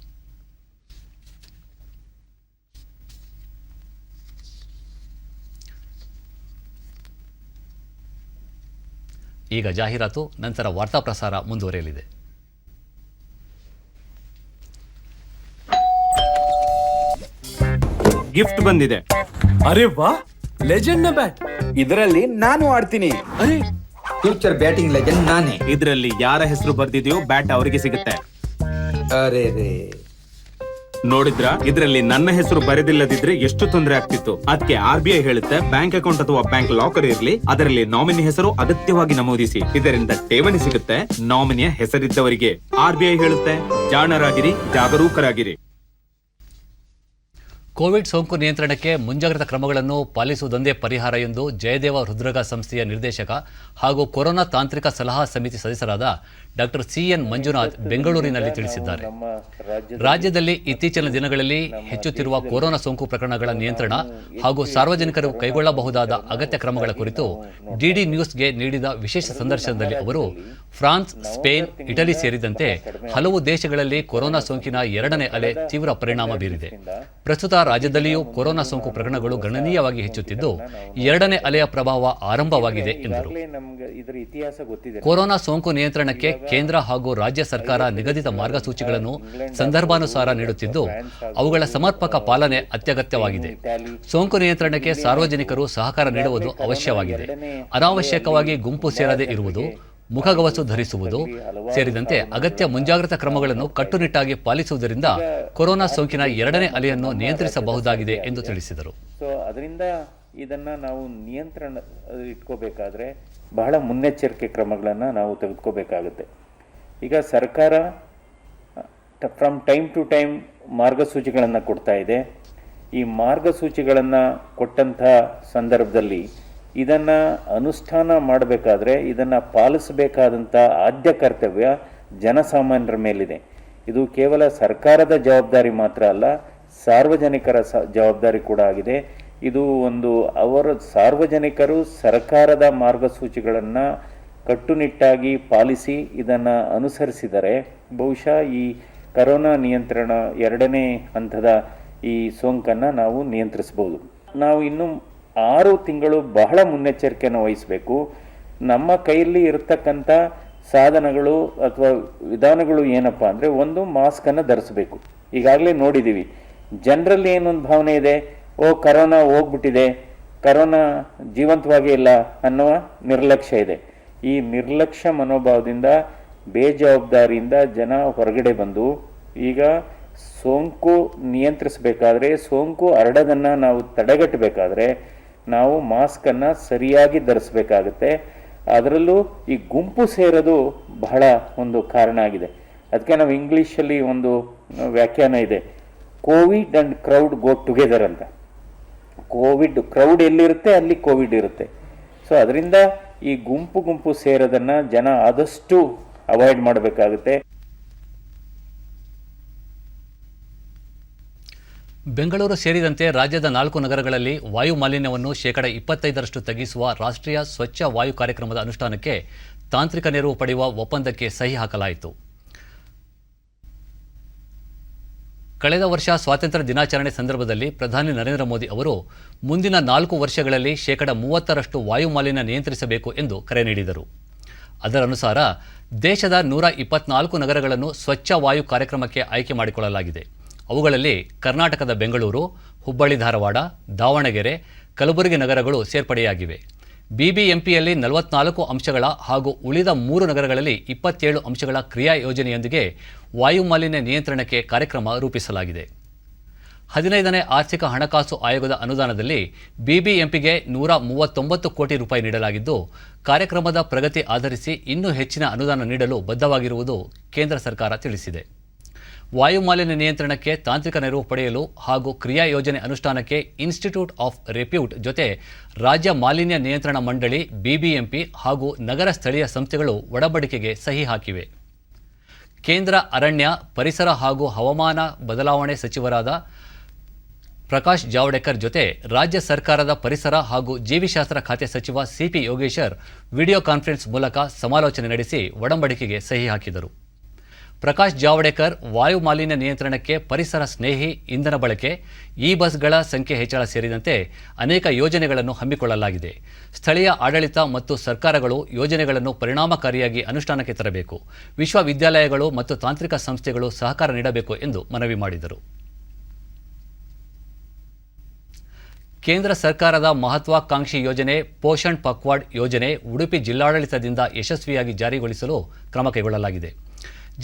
ಈಗ ಜಾಹೀರಾತು, ನಂತರ ವಾರ್ತಾ ಪ್ರಸಾರ ಮುಂದುವರಿಯಲಿದೆ. ಗಿಫ್ಟ್ ಬಂದಿದೆ. ಅರೆ ವಾ, ಲೆಜೆಂಡ್ ನ ಬ್ಯಾಟ್. ಇದರಲ್ಲಿ ನಾನು ಆಡ್ತೀನಿ. ಅರೆ, ಫ್ಯೂಚರ್ ಬ್ಯಾಟಿಂಗ್ ಲೆಜೆಂಡ್ ನಾನೇ. ಇದರಲ್ಲಿ ಯಾರ ಹೆಸರು ಬರ್ದಿದೆಯೋ ಬ್ಯಾಟ್ ಅವರಿಗೆ ಸಿಗುತ್ತೆ. ಅರೆ ರೇ, ನೋಡಿದ್ರ ಇದರಲ್ಲಿ ನನ್ನ ಹೆಸರು ಬರೆದಿಲ್ಲದಿದ್ರೆ ಎಷ್ಟು ತೊಂದರೆ ಆಗ್ತಿತ್ತು. ಅದಕ್ಕೆ RBI ಹೇಳುತ್ತೆ ಬ್ಯಾಂಕ್ ಅಕೌಂಟ್ ಅಥವಾ ಬ್ಯಾಂಕ್ ಲಾಕರ್ ಇರಲಿ, ಅದರಲ್ಲಿ ನಾಮಿನಿ ಹೆಸರು ಅಗತ್ಯವಾಗಿ ನಮೂದಿಸಿ. ಇದರಿಂದ ಠೇವಣಿ ಸಿಗುತ್ತೆ ನಾಮಿನಿಯ ಹೆಸರಿದ್ದವರಿಗೆ. RBI ಹೇಳುತ್ತೆ ಜಾಣರಾಗಿರಿ, ಜಾಗರೂಕರಾಗಿರಿ. ಕೋವಿಡ್ ಸೋಂಕು ನಿಯಂತ್ರಣಕ್ಕೆ ಮುಂಜಾಗ್ರತಾ ಕ್ರಮಗಳನ್ನು ಪಾಲಿಸುವುದೊಂದೇ ಪರಿಹಾರ ಎಂದು ಜಯದೇವ ಹೃದ್ರೋಗ ಸಂಸ್ಥೆಯ ನಿರ್ದೇಶಕ ಹಾಗೂ ಕೊರೋನಾ ತಾಂತ್ರಿಕ ಸಲಹಾ ಸಮಿತಿ ಸದಸ್ಯರಾದ ಡಾಕ್ಟರ್ CN ಮಂಜುನಾಥ್ ಬೆಂಗಳೂರಿನಲ್ಲಿ ತಿಳಿಸಿದ್ದಾರೆ. ರಾಜ್ಯದಲ್ಲಿ ಇತ್ತೀಚಿನ ದಿನಗಳಲ್ಲಿ ಹೆಚ್ಚುತ್ತಿರುವ ಕೊರೋನಾ ಸೋಂಕು ಪ್ರಕರಣಗಳ ನಿಯಂತ್ರಣ ಹಾಗೂ ಸಾರ್ವಜನಿಕರು ಕೈಗೊಳ್ಳಬಹುದಾದ ಅಗತ್ಯ ಕ್ರಮಗಳ ಕುರಿತು ಡಿಡಿ ನ್ಯೂಸ್ಗೆ ನೀಡಿದ ವಿಶೇಷ ಸಂದರ್ಶನದಲ್ಲಿ ಅವರು ಫ್ರಾನ್ಸ್, ಸ್ಪೇನ್, ಇಟಲಿ ಸೇರಿದಂತೆ ಹಲವು ದೇಶಗಳಲ್ಲಿ ಕೊರೋನಾ ಸೋಂಕಿನ ಎರಡನೇ ಅಲೆ ತೀವ್ರ ಪರಿಣಾಮ ಬೀರಿದೆ. ಪ್ರಸ್ತುತ ರಾಜ್ಯದಲ್ಲಿಯೂ ಕೊರೋನಾ ಸೋಂಕು ಪ್ರಕರಣಗಳು ಗಣನೀಯವಾಗಿ ಹೆಚ್ಚುತ್ತಿದ್ದು ಎರಡನೇ ಅಲೆಯ ಪ್ರಭಾವ ಆರಂಭವಾಗಿದೆ ಎಂದರು. ಕೊರೋನಾ ಸೋಂಕು ನಿಯಂತ್ರಣಕ್ಕೆ ಕೇಂದ್ರ ಹಾಗೂ ರಾಜ್ಯ ಸರ್ಕಾರ ನಿಗದಿತ ಮಾರ್ಗಸೂಚಿಗಳನ್ನು ಸಂದರ್ಭಾನುಸಾರ ನೀಡುತ್ತಿದ್ದು ಅವುಗಳ ಸಮರ್ಪಕ ಪಾಲನೆ ಅತ್ಯಗತ್ಯವಾಗಿದೆ. ಸೋಂಕು ನಿಯಂತ್ರಣಕ್ಕೆ ಸಾರ್ವಜನಿಕರು ಸಹಕಾರ ನೀಡುವುದು ಅವಶ್ಯವಾಗಿದೆ. ಅನಾವಶ್ಯಕವಾಗಿ ಗುಂಪು ಸೇರದೆ ಇರುವುದು, ಮುಖಗವಸು ಧರಿಸುವುದು ಸೇರಿದಂತೆ ಅಗತ್ಯ ಮುಂಜಾಗ್ರತಾ ಕ್ರಮಗಳನ್ನು ಕಟ್ಟುನಿಟ್ಟಾಗಿ ಪಾಲಿಸುವುದರಿಂದ ಕೊರೋನಾ ಸೋಂಕಿನ ಎರಡನೇ ಅಲೆಯನ್ನು ನಿಯಂತ್ರಿಸಬಹುದಾಗಿದೆ ಎಂದು ತಿಳಿಸಿದರು. ಅದರಿಂದ ಇದನ್ನ ನಾವು ನಿಯಂತ್ರಣ ಇಟ್ಕೋಬೇಕಾದ್ರೆ ಬಹಳ ಮುನ್ನೆಚ್ಚರಿಕೆ ಕ್ರಮಗಳನ್ನು ನಾವು ತೆಗೆದುಕೋಬೇಕಾಗುತ್ತೆ. ಈಗ ಸರ್ಕಾರ ಫ್ರಮ್ ಟೈಮ್ ಟು ಟೈಮ್ ಮಾರ್ಗಸೂಚಿಗಳನ್ನು ಕೊಡ್ತಾ ಇದೆ. ಈ ಮಾರ್ಗಸೂಚಿಗಳನ್ನು ಕೊಟ್ಟಂಥ ಸಂದರ್ಭದಲ್ಲಿ ಇದನ್ನು ಅನುಷ್ಠಾನ ಮಾಡಬೇಕಾದ್ರೆ ಇದನ್ನು ಪಾಲಿಸಬೇಕಾದಂಥ ಆದ್ಯ ಕರ್ತವ್ಯ ಜನಸಾಮಾನ್ಯರ ಮೇಲಿದೆ. ಇದು ಕೇವಲ ಸರ್ಕಾರದ ಜವಾಬ್ದಾರಿ ಮಾತ್ರ ಅಲ್ಲ, ಸಾರ್ವಜನಿಕರ ಜವಾಬ್ದಾರಿ ಕೂಡ ಆಗಿದೆ. ಇದು ಒಂದು ಸಾರ್ವಜನಿಕರು ಸರ್ಕಾರದ ಮಾರ್ಗಸೂಚಿಗಳನ್ನು ಕಟ್ಟುನಿಟ್ಟಾಗಿ ಪಾಲಿಸಿ ಇದನ್ನು ಅನುಸರಿಸಿದರೆ ಬಹುಶಃ ಈ ಕರೋನಾ ನಿಯಂತ್ರಣ ಎರಡನೇ ಹಂತದ ಈ ಸೋಂಕನ್ನು ನಾವು ನಿಯಂತ್ರಿಸಬಹುದು. ನಾವು ಇನ್ನು 6 ತಿಂಗಳು ಬಹಳ ಮುನ್ನೆಚ್ಚರಿಕೆಯನ್ನು ವಹಿಸಬೇಕು. ನಮ್ಮ ಕೈಯಲ್ಲಿ ಇರತಕ್ಕಂಥ ಸಾಧನಗಳು ಅಥವಾ ವಿಧಾನಗಳು ಏನಪ್ಪ ಅಂದರೆ, ಒಂದು ಮಾಸ್ಕನ್ನು ಧರಿಸಬೇಕು. ಈಗಾಗಲೇ ನೋಡಿದ್ದೀವಿ, ಜನರಲ್ಲಿ ಏನೊಂದು ಭಾವನೆ ಇದೆ, ಕರೋನಾ ಹೋಗ್ಬಿಟ್ಟಿದೆ, ಕರೋನಾ ಜೀವಂತವಾಗೇ ಇಲ್ಲ ಅನ್ನುವ ನಿರ್ಲಕ್ಷ್ಯ ಇದೆ. ಈ ನಿರ್ಲಕ್ಷ್ಯ ಮನೋಭಾವದಿಂದ ಬೇಜವಾಬ್ದಾರಿಯಿಂದ ಜನ ಹೊರಗಡೆ ಬಂದು ಈಗ ಸೋಂಕು ನಿಯಂತ್ರಿಸಬೇಕಾದ್ರೆ, ಸೋಂಕು ಹರಡೋದನ್ನು ನಾವು ತಡೆಗಟ್ಟಬೇಕಾದ್ರೆ ನಾವು ಮಾಸ್ಕನ್ನು ಸರಿಯಾಗಿ ಧರಿಸಬೇಕಾಗುತ್ತೆ. ಅದರಲ್ಲೂ ಈ ಗುಂಪು ಸೇರೋದು ಬಹಳ ಒಂದು ಕಾರಣ ಆಗಿದೆ. ಅದಕ್ಕೆ ನಾವು ಇಂಗ್ಲೀಷಲ್ಲಿ ಒಂದು ವ್ಯಾಖ್ಯಾನ ಇದೆ, Covid and crowd go together ಅಂತ. ಕ್ರೌಡ್ ಎಲ್ಲಿರುತ್ತೆ ಅಲ್ಲಿ ಕೋವಿಡ್ ಇರುತ್ತೆ. ಸೊ ಅದರಿಂದ ಈ ಗುಂಪು ಸೇರೋದನ್ನು ಜನ ಆದಷ್ಟು ಅವಾಯ್ಡ್ ಮಾಡಬೇಕಾಗುತ್ತೆ. ಬೆಂಗಳೂರು ಸೇರಿದಂತೆ ರಾಜ್ಯದ 4 ನಗರಗಳಲ್ಲಿ ವಾಯು ಮಾಲಿನ್ಯವನ್ನು 25% ತಗ್ಗಿಸುವ ರಾಷ್ಟ್ರೀಯ ಸ್ವಚ್ಛ ವಾಯು ಕಾರ್ಯಕ್ರಮದ ಅನುಷ್ಠಾನಕ್ಕೆ ತಾಂತ್ರಿಕ ನೆರವು ಪಡೆಯುವ ಒಪ್ಪಂದಕ್ಕೆ ಸಹಿ ಹಾಕಲಾಯಿತು. ಕಳೆದ ವರ್ಷ ಸ್ವಾತಂತ್ರ್ಯ ದಿನಾಚರಣೆ ಸಂದರ್ಭದಲ್ಲಿ ಪ್ರಧಾನಿ ನರೇಂದ್ರ ಮೋದಿ ಅವರು ಮುಂದಿನ 4 ವರ್ಷಗಳಲ್ಲಿ 30% ವಾಯು ಮಾಲಿನ್ಯ ನಿಯಂತ್ರಿಸಬೇಕು ಎಂದು ಕರೆ ನೀಡಿದರು. ಅದರನುಸಾರ ದೇಶದ 124 ನಗರಗಳನ್ನು ಸ್ವಚ್ಛ ವಾಯು ಕಾರ್ಯಕ್ರಮಕ್ಕೆ ಆಯ್ಕೆ ಮಾಡಿಕೊಳ್ಳಲಾಗಿದೆ. ಅವುಗಳಲ್ಲಿ ಕರ್ನಾಟಕದ ಬೆಂಗಳೂರು, ಹುಬ್ಬಳ್ಳಿ ಧಾರವಾಡ, ದಾವಣಗೆರೆ, ಕಲಬುರಗಿ ನಗರಗಳು ಸೇರ್ಪಡೆಯಾಗಿವೆ. BBMPಯಲ್ಲಿ 44 ಅಂಶಗಳ ಹಾಗೂ ಉಳಿದ 3 ನಗರಗಳಲ್ಲಿ 27 ಅಂಶಗಳ ಕ್ರಿಯಾ ಯೋಜನೆಯೊಂದಿಗೆ ವಾಯು ಮಾಲಿನ್ಯ ನಿಯಂತ್ರಣಕ್ಕೆ ಕಾರ್ಯಕ್ರಮ ರೂಪಿಸಲಾಗಿದೆ. 15ನೇ ಆರ್ಥಿಕ ಹಣಕಾಸು ಆಯೋಗದ ಅನುದಾನದಲ್ಲಿ BBMPಗೆ 139 ಕೋಟಿ ರೂಪಾಯಿ ನೀಡಲಾಗಿದ್ದು, ಕಾರ್ಯಕ್ರಮದ ಪ್ರಗತಿ ಆಧರಿಸಿ ಇನ್ನೂ ಹೆಚ್ಚಿನ ಅನುದಾನ ನೀಡಲು ಬದ್ಧವಾಗಿರುವುದು ಕೇಂದ್ರ ಸರ್ಕಾರ ತಿಳಿಸಿದೆ. ವಾಯು ಮಾಲಿನ್ಯ ನಿಯಂತ್ರಣಕ್ಕೆ ತಾಂತ್ರಿಕ ನೆರವು ಪಡೆಯಲು ಹಾಗೂ ಕ್ರಿಯಾ ಯೋಜನೆ ಅನುಷ್ಠಾನಕ್ಕೆ ಇನ್ಸ್ಟಿಟ್ಯೂಟ್ ಆಫ್ ರೆಪ್ಯೂಟ್ ಜೊತೆ ರಾಜ್ಯ ಮಾಲಿನ್ಯ ನಿಯಂತ್ರಣ ಮಂಡಳಿ BBMP ಹಾಗೂ ನಗರ ಸ್ಥಳೀಯ ಸಂಸ್ಥೆಗಳು ಒಡಂಬಡಿಕೆಗೆ ಸಹಿ ಹಾಕಿವೆ. ಕೇಂದ್ರ ಅರಣ್ಯ, ಪರಿಸರ ಹಾಗೂ ಹವಾಮಾನ ಬದಲಾವಣೆ ಸಚಿವರಾದ ಪ್ರಕಾಶ್ ಜಾವಡೇಕರ್ ಜೊತೆ ರಾಜ್ಯ ಸರ್ಕಾರದ ಪರಿಸರ ಹಾಗೂ ಜೀವಿಶಾಸ್ತ್ರ ಖಾತೆ ಸಚಿವ CP ಯೋಗೇಶ್ವರ್ ವಿಡಿಯೋ ಕಾನ್ಫರೆನ್ಸ್ ಮೂಲಕ ಸಮಾಲೋಚನೆ ನಡೆಸಿ ಒಡಂಬಡಿಕೆಗೆ ಸಹಿ ಹಾಕಿದರು. ಪ್ರಕಾಶ್ ಜಾವಡೇಕರ್ ವಾಯು ಮಾಲಿನ್ಯ ನಿಯಂತ್ರಣಕ್ಕೆ ಪರಿಸರ ಸ್ನೇಹಿ ಇಂಧನ ಬಳಕೆ, ಬಸ್ಗಳ ಸಂಖ್ಯೆ ಹೆಚ್ಚಳ ಸೇರಿದಂತೆ ಅನೇಕ ಯೋಜನೆಗಳನ್ನು ಹಮ್ಮಿಕೊಳ್ಳಲಾಗಿದೆ. ಸ್ಥಳೀಯ ಆಡಳಿತ ಮತ್ತು ಸರ್ಕಾರಗಳು ಯೋಜನೆಗಳನ್ನು ಪರಿಣಾಮಕಾರಿಯಾಗಿ ಅನುಷ್ಠಾನಕ್ಕೆ ತರಬೇಕು. ವಿಶ್ವವಿದ್ಯಾಲಯಗಳು ಮತ್ತು ತಾಂತ್ರಿಕ ಸಂಸ್ಥೆಗಳು ಸಹಕಾರ ನೀಡಬೇಕು ಎಂದು ಮನವಿ ಮಾಡಿದರು. ಕೇಂದ್ರ ಸರ್ಕಾರದ ಮಹತ್ವಾಕಾಂಕ್ಷಿ ಯೋಜನೆ ಪೋಷಣ್ ಪಕ್ವಾಡ್ ಯೋಜನೆ ಉಡುಪಿ ಜಿಲ್ಲಾಡಳಿತದಿಂದ ಯಶಸ್ವಿಯಾಗಿ ಜಾರಿಗೊಳಿಸಲು ಕ್ರಮ ಕೈಗೊಳ್ಳಲಾಗಿದೆ.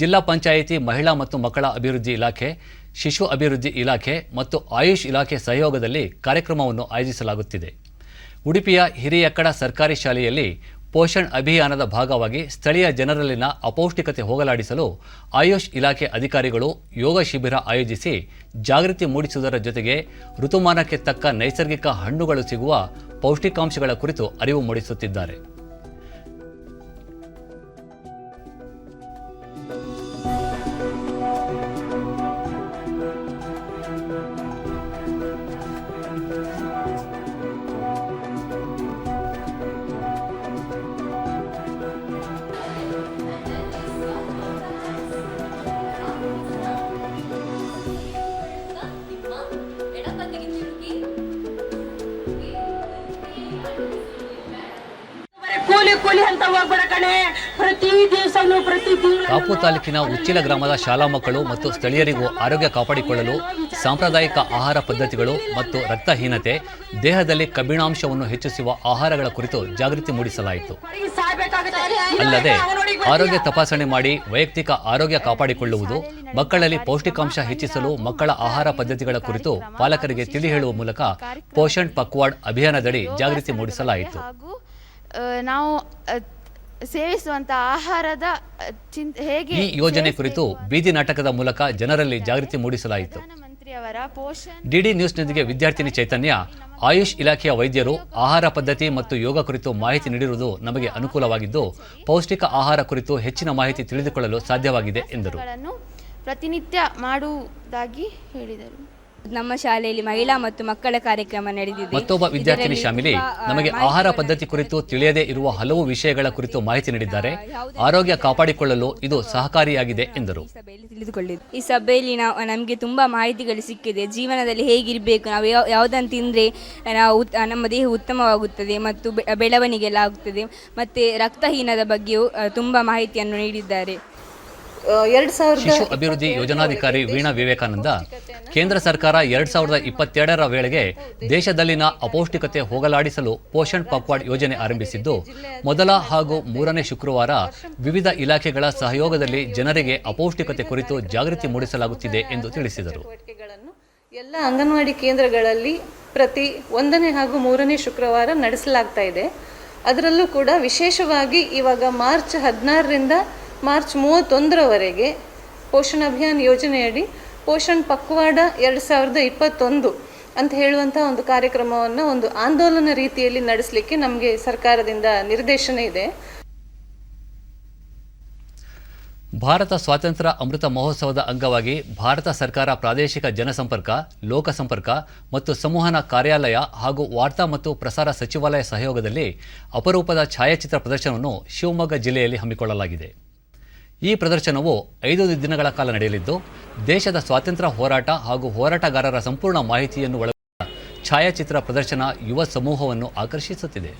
ಜಿಲ್ಲಾ ಪಂಚಾಯಿತಿ ಮಹಿಳಾ ಮತ್ತು ಮಕ್ಕಳ ಅಭಿವೃದ್ಧಿ ಇಲಾಖೆ, ಶಿಶು ಅಭಿವೃದ್ಧಿ ಇಲಾಖೆ ಮತ್ತು ಆಯುಷ್ ಇಲಾಖೆ ಸಹಯೋಗದಲ್ಲಿ ಕಾರ್ಯಕ್ರಮವನ್ನು ಆಯೋಜಿಸಲಾಗುತ್ತಿದೆ. ಉಡುಪಿಯ ಹಿರಿಯಕ್ಕಡ ಸರ್ಕಾರಿ ಶಾಲೆಯಲ್ಲಿ ಪೋಷಣ್ ಅಭಿಯಾನದ ಭಾಗವಾಗಿ ಸ್ಥಳೀಯ ಜನರಲ್ಲಿನ ಅಪೌಷ್ಟಿಕತೆ ಹೋಗಲಾಡಿಸಲು ಆಯುಷ್ ಇಲಾಖೆ ಅಧಿಕಾರಿಗಳು ಯೋಗ ಶಿಬಿರ ಆಯೋಜಿಸಿ ಜಾಗೃತಿ ಮೂಡಿಸುವುದರ ಜೊತೆಗೆ ಋತುಮಾನಕ್ಕೆ ತಕ್ಕ ನೈಸರ್ಗಿಕ ಹಣ್ಣುಗಳು ಸಿಗುವ ಪೌಷ್ಟಿಕಾಂಶಗಳ ಕುರಿತು ಅರಿವು ಮೂಡಿಸುತ್ತಿದ್ದಾರೆ. ಕಾಪು ತಾಲೂಕಿನ ಉಚ್ಚಿಲ ಗ್ರಾಮದ ಶಾಲಾ ಮಕ್ಕಳು ಮತ್ತು ಸ್ಥಳೀಯರಿಗೂ ಆರೋಗ್ಯ ಕಾಪಾಡಿಕೊಳ್ಳಲು ಸಾಂಪ್ರದಾಯಿಕ ಆಹಾರ ಪದ್ಧತಿಗಳು ಮತ್ತು ರಕ್ತಹೀನತೆ, ದೇಹದಲ್ಲಿ ಕಬ್ಬಿಣಾಂಶವನ್ನು ಹೆಚ್ಚಿಸುವ ಆಹಾರಗಳ ಕುರಿತು ಜಾಗೃತಿ ಮೂಡಿಸಲಾಯಿತು. ಅಲ್ಲದೆ ಆರೋಗ್ಯ ತಪಾಸಣೆ ಮಾಡಿ ವೈಯಕ್ತಿಕ ಆರೋಗ್ಯ ಕಾಪಾಡಿಕೊಳ್ಳುವುದು, ಮಕ್ಕಳಲ್ಲಿ ಪೌಷ್ಟಿಕಾಂಶ ಹೆಚ್ಚಿಸಲು ಮಕ್ಕಳ ಆಹಾರ ಪದ್ಧತಿಗಳ ಕುರಿತು ಪಾಲಕರಿಗೆ ತಿಳಿ ಹೇಳುವ ಮೂಲಕ ಪೋಷಣ್ ಪಕ್ವಾಡ್ ಅಭಿಯಾನದಡಿ ಜಾಗೃತಿ ಮೂಡಿಸಲಾಯಿತು. ನಾವು ಸೇವಿಸುವಂತಹ ಆಹಾರದ ಹೇಗೆ ಈ ಯೋಜನೆ ಕುರಿತು ಬೀದಿ ನಾಟಕದ ಮೂಲಕ ಜನರಲ್ಲಿ ಜಾಗೃತಿ ಮೂಡಿಸಲಾಯಿತು. ಡಿಡಿ ನ್ಯೂಸ್ನೊಂದಿಗೆ ವಿದ್ಯಾರ್ಥಿನಿ ಚೈತನ್ಯ, ಆಯುಷ್ ಇಲಾಖೆಯ ವೈದ್ಯರು ಆಹಾರ ಪದ್ಧತಿ ಮತ್ತು ಯೋಗ ಕುರಿತು ಮಾಹಿತಿ ನೀಡಿರುವುದು ನಮಗೆ ಅನುಕೂಲವಾಗಿದ್ದು, ಪೌಷ್ಟಿಕ ಆಹಾರ ಕುರಿತು ಹೆಚ್ಚಿನ ಮಾಹಿತಿ ತಿಳಿದುಕೊಳ್ಳಲು ಸಾಧ್ಯವಾಗಿದೆ ಎಂದರು. ಪ್ರತಿನಿತ್ಯ ಮಾಡುವುದಾಗಿ ಹೇಳಿದರು. ನಮ್ಮ ಶಾಲೆಯಲ್ಲಿ ಮಹಿಳಾ ಮತ್ತು ಮಕ್ಕಳ ಕಾರ್ಯಕ್ರಮ ನಡೆದಿದೆ. ಮತ್ತೊಬ್ಬ ವಿದ್ಯಾರ್ಥಿನಿ ಶಾಮಿಲಿ, ನಮಗೆ ಆಹಾರ ಪದ್ಧತಿ ಕುರಿತು ತಿಳಿಯದೇ ಇರುವ ಹಲವು ವಿಷಯಗಳ ಕುರಿತು ಮಾಹಿತಿ ನೀಡಿದ್ದಾರೆ. ಆರೋಗ್ಯ ಕಾಪಾಡಿಕೊಳ್ಳಲು ಇದು ಸಹಕಾರಿಯಾಗಿದೆ ಎಂದರು. ಈ ಸಭೆಯಲ್ಲಿ ನಮಗೆ ತುಂಬಾ ಮಾಹಿತಿಗಳು ಸಿಕ್ಕಿದೆ. ಜೀವನದಲ್ಲಿ ಹೇಗಿರಬೇಕು, ನಾವು ಯಾವುದನ್ನು ತಿಂದರೆ ನಾವು ನಮ್ಮ ದೇಹ ಉತ್ತಮವಾಗುತ್ತದೆ ಮತ್ತು ಬೆಳವಣಿಗೆ ಎಲ್ಲ ಆಗುತ್ತದೆ. ಮತ್ತು ರಕ್ತಹೀನದ ಬಗ್ಗೆಯೂ ತುಂಬಾ ಮಾಹಿತಿಯನ್ನು ನೀಡಿದ್ದಾರೆ. ಶಿಶು ಅಭಿವೃದ್ಧಿ ಯೋಜನಾಧಿಕಾರಿ ವೀಣಾ ವಿವೇಕಾನಂದ, ಕೇಂದ್ರ ಸರ್ಕಾರ 2022ರ ವೇಳೆಗೆ ದೇಶದಲ್ಲಿನ ಅಪೌಷ್ಟಿಕತೆ ಹೋಗಲಾಡಿಸಲು ಪೋಷಣ್ ಪಕ್ವಾಡ್ ಯೋಜನೆ ಆರಂಭಿಸಿದ್ದು, ಮೊದಲ ಹಾಗೂ 3ನೇ ಶುಕ್ರವಾರ ವಿವಿಧ ಇಲಾಖೆಗಳ ಸಹಯೋಗದಲ್ಲಿ ಜನರಿಗೆ ಅಪೌಷ್ಟಿಕತೆ ಕುರಿತು ಜಾಗೃತಿ ಮೂಡಿಸಲಾಗುತ್ತಿದೆ ಎಂದು ತಿಳಿಸಿದರು. ಎಲ್ಲ ಅಂಗನವಾಡಿ ಕೇಂದ್ರಗಳಲ್ಲಿ ಪ್ರತಿ 1ನೇ ಹಾಗೂ 3ನೇ ಶುಕ್ರವಾರ ನಡೆಸಲಾಗ್ತಾ ಇದೆ. ಅದರಲ್ಲೂ ಕೂಡ ವಿಶೇಷವಾಗಿ ಇವಾಗ ಮಾರ್ಚ್ 16ರಿಂದ ಮಾರ್ಚ್ 31ರವರೆಗೆ ಪೋಷಣ್ ಅಭಿಯಾನ್ ಯೋಜನೆಯಡಿ ಪೋಷಣ್ ಪಕ್ವಾಡ 2021 ಅಂತ ಹೇಳುವಂಥ ಒಂದು ಕಾರ್ಯಕ್ರಮವನ್ನು ಒಂದು ಆಂದೋಲನ ರೀತಿಯಲ್ಲಿ ನಡೆಸಲಿಕ್ಕೆ ನಮಗೆ ಸರ್ಕಾರದಿಂದ ನಿರ್ದೇಶನ ಇದೆ. ಭಾರತ ಸ್ವಾತಂತ್ರ್ಯ ಅಮೃತ ಮಹೋತ್ಸವದ ಅಂಗವಾಗಿ ಭಾರತ ಸರ್ಕಾರ ಪ್ರಾದೇಶಿಕ ಜನಸಂಪರ್ಕ, ಲೋಕಸಂಪರ್ಕ ಮತ್ತು ಸಂವಹನ ಕಾರ್ಯಾಲಯ ಹಾಗೂ ವಾರ್ತಾ ಮತ್ತು ಪ್ರಸಾರ ಸಚಿವಾಲಯ ಸಹಯೋಗದಲ್ಲಿ ಅಪರೂಪದ ಛಾಯಾಚಿತ್ರ ಪ್ರದರ್ಶನವನ್ನು ಶಿವಮೊಗ್ಗ ಜಿಲ್ಲೆಯಲ್ಲಿ ಹಮ್ಮಿಕೊಳ್ಳಲಾಗಿದೆ. ಈ ಪ್ರದರ್ಶನವು 5 ದಿನಗಳ ಕಾಲ ನಡೆಯಲಿದ್ದು, ದೇಶದ ಸ್ವಾತಂತ್ರ್ಯ ಹೋರಾಟ ಹಾಗೂ ಹೋರಾಟಗಾರರ ಸಂಪೂರ್ಣ ಮಾಹಿತಿಯನ್ನು ಒಳಗೊಂಡ ಛಾಯಾಚಿತ್ರ ಪ್ರದರ್ಶನ ಯುವ ಸಮೂಹವನ್ನು ಆಕರ್ಷಿಸುತ್ತಿದೆ.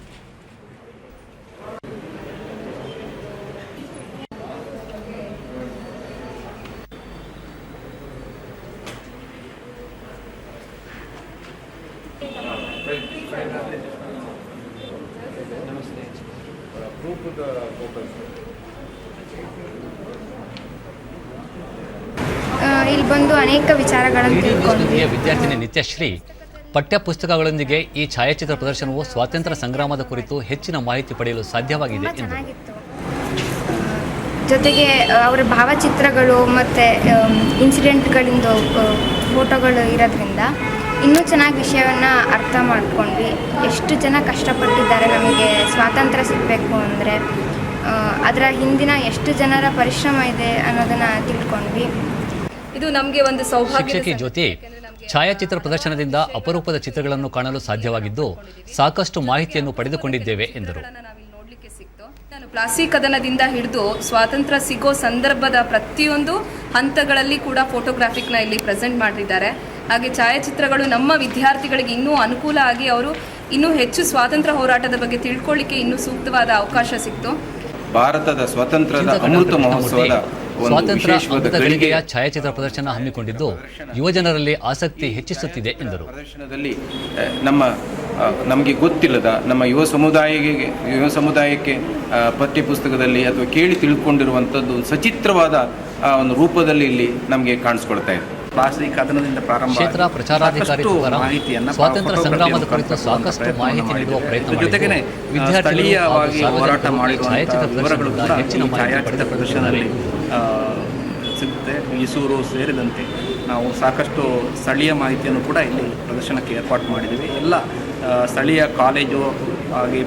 ಇಲ್ಲಿ ಬಂದು ಅನೇಕ ವಿಚಾರಗಳನ್ನು ತಿಳ್ಕೊಂಡ್ವಿ. ವಿದ್ಯಾರ್ಥಿನಿ ನಿತ್ಯಶ್ರೀ, ಪಠ್ಯಪುಸ್ತಕಗಳೊಂದಿಗೆ ಈ ಛಾಯಾಚಿತ್ರ ಪ್ರದರ್ಶನವು ಸ್ವಾತಂತ್ರ್ಯ ಸಂಗ್ರಾಮದ ಕುರಿತು ಹೆಚ್ಚಿನ ಮಾಹಿತಿ ಪಡೆಯಲು ಸಾಧ್ಯವಾಗಿದೆ ಎಂದರು. ಜೊತೆಗೆ ಅವರ ಭಾವಚಿತ್ರಗಳು ಮತ್ತು ಇನ್ಸಿಡೆಂಟ್ಗಳಿಂದ ಫೋಟೋಗಳು ಇರೋದ್ರಿಂದ ಇನ್ನೂ ಚೆನ್ನಾಗಿ ವಿಷಯವನ್ನು ಅರ್ಥ ಮಾಡ್ಕೊಂಡ್ವಿ. ಎಷ್ಟು ಜನ ಕಷ್ಟಪಟ್ಟಿದ್ದಾರೆ ನಮಗೆ ಸ್ವಾತಂತ್ರ್ಯ ಸಿಗಬೇಕು ಅಂದರೆ, ಅದರ ಹಿಂದಿನ ಎಷ್ಟು ಜನರ ಪರಿಶ್ರಮ ಇದೆ ಅನ್ನೋದನ್ನು ತಿಳ್ಕೊಂಡ್ವಿ. ಇದು ನಮಗೆ ಒಂದು ಸೌಭಾಗ್ಯ. ಶಿಕ್ಷಕಿ ಜ್ಯೋತಿ, ಛಾಯಾಚಿತ್ರ ಪ್ರದರ್ಶನದಿಂದ ಅಪರೂಪದ ಚಿತ್ರಗಳನ್ನು ಕಾಣಲು ಸಾಧ್ಯವಾಗಿದ್ದು, ಸಾಕಷ್ಟು ಮಾಹಿತಿಯನ್ನು ಪಡೆದುಕೊಂಡಿದ್ದೇವೆ ಎಂದರು. ನಾನು ಪ್ಲಾಸಿ ಕದನದಿಂದ ಹಿಡಿದು ಸ್ವಾತಂತ್ರ್ಯ ಸಿಗೋ ಸಂದರ್ಭದ ಪ್ರತಿಯೊಂದು ಹಂತಗಳಲ್ಲಿ ಕೂಡ ಫೋಟೋಗ್ರಾಫಿಕ್ನ ಇಲ್ಲಿ ಪ್ರೆಸೆಂಟ್ ಮಾಡಿದ್ದಾರೆ. ಹಾಗೆ ಛಾಯಾಚಿತ್ರಗಳು ನಮ್ಮ ವಿದ್ಯಾರ್ಥಿಗಳಿಗೆ ಇನ್ನೂ ಅನುಕೂಲ ಆಗಿ ಅವರು ಇನ್ನೂ ಹೆಚ್ಚು ಸ್ವಾತಂತ್ರ್ಯ ಹೋರಾಟದ ಬಗ್ಗೆ ತಿಳ್ಕೊಳ್ಳಿಕ್ಕೆ ಇನ್ನೂ ಸೂಕ್ತವಾದ ಅವಕಾಶ ಸಿಕ್ತು. ಭಾರತದ ಸ್ವಾತಂತ್ರ್ಯದ ಅಮೃತ ಮಹೋತ್ಸವದ ಸ್ವಾತಂತ್ರ್ಯ ಅಮೃತ ಗಳಿಗೆಯ ಛಾಯಾಚಿತ್ರ ಪ್ರದರ್ಶನ ಹಮ್ಮಿಕೊಂಡಿದ್ದು ಯುವಜನರಲ್ಲಿ ಆಸಕ್ತಿ ಹೆಚ್ಚಿಸುತ್ತಿದೆ ಎಂದರು. ಪ್ರದರ್ಶನದಲ್ಲಿ ನಮ್ಮ ನಮಗೆ ಗೊತ್ತಿಲ್ಲದ ನಮ್ಮ ಯುವ ಸಮುದಾಯಕ್ಕೆ ಪಠ್ಯಪುಸ್ತಕದಲ್ಲಿ ಅಥವಾ ಕೇಳಿ ತಿಳ್ಕೊಂಡಿರುವಂಥದ್ದು ಒಂದು ಸಚಿತ್ರವಾದ ಒಂದು ರೂಪದಲ್ಲಿ ಇಲ್ಲಿ ನಮಗೆ ಕಾಣಿಸ್ಕೊಳ್ತಾ ಇದೆ. ಪ್ಲಾಸ್ಟಿಕ್ ಕದನದಿಂದ ಪ್ರಾರಂಭ ಕ್ಷೇತ್ರ ಪ್ರಚಾರಾಧಿಕಾರಿ ತುಕಾರಾಂ ಸ್ವಾತಂತ್ರ್ಯ ಸಂಗ್ರಾಮದ ಕುರಿತು ಸಾಕಷ್ಟು ಮಾಹಿತಿ ನೀಡುವ ಪ್ರಯತ್ನ ಜೊತೆಗೆ ಸ್ಥಳೀಯವಾಗಿ ಹೋರಾಟ ಮಾಡಿರುವಂತಹ ವಿವರಗಳು ಕೂಡ ಹೆಚ್ಚಿನ ಛಾಯಾಚಿತ್ರ ಪ್ರದರ್ಶನದಲ್ಲಿ ಸಿಗುತ್ತೆ. ಮೈಸೂರು ಸೇರಿದಂತೆ ನಾವು ಸಾಕಷ್ಟು ಸ್ಥಳೀಯ ಮಾಹಿತಿಯನ್ನು ಕೂಡ ಇಲ್ಲಿ ಪ್ರದರ್ಶನಕ್ಕೆ ಏರ್ಪಾಡು ಮಾಡಿದ್ದೀವಿ. ಎಲ್ಲ ಸ್ಥಳೀಯ ಕಾಲೇಜು ಹಾಗೆ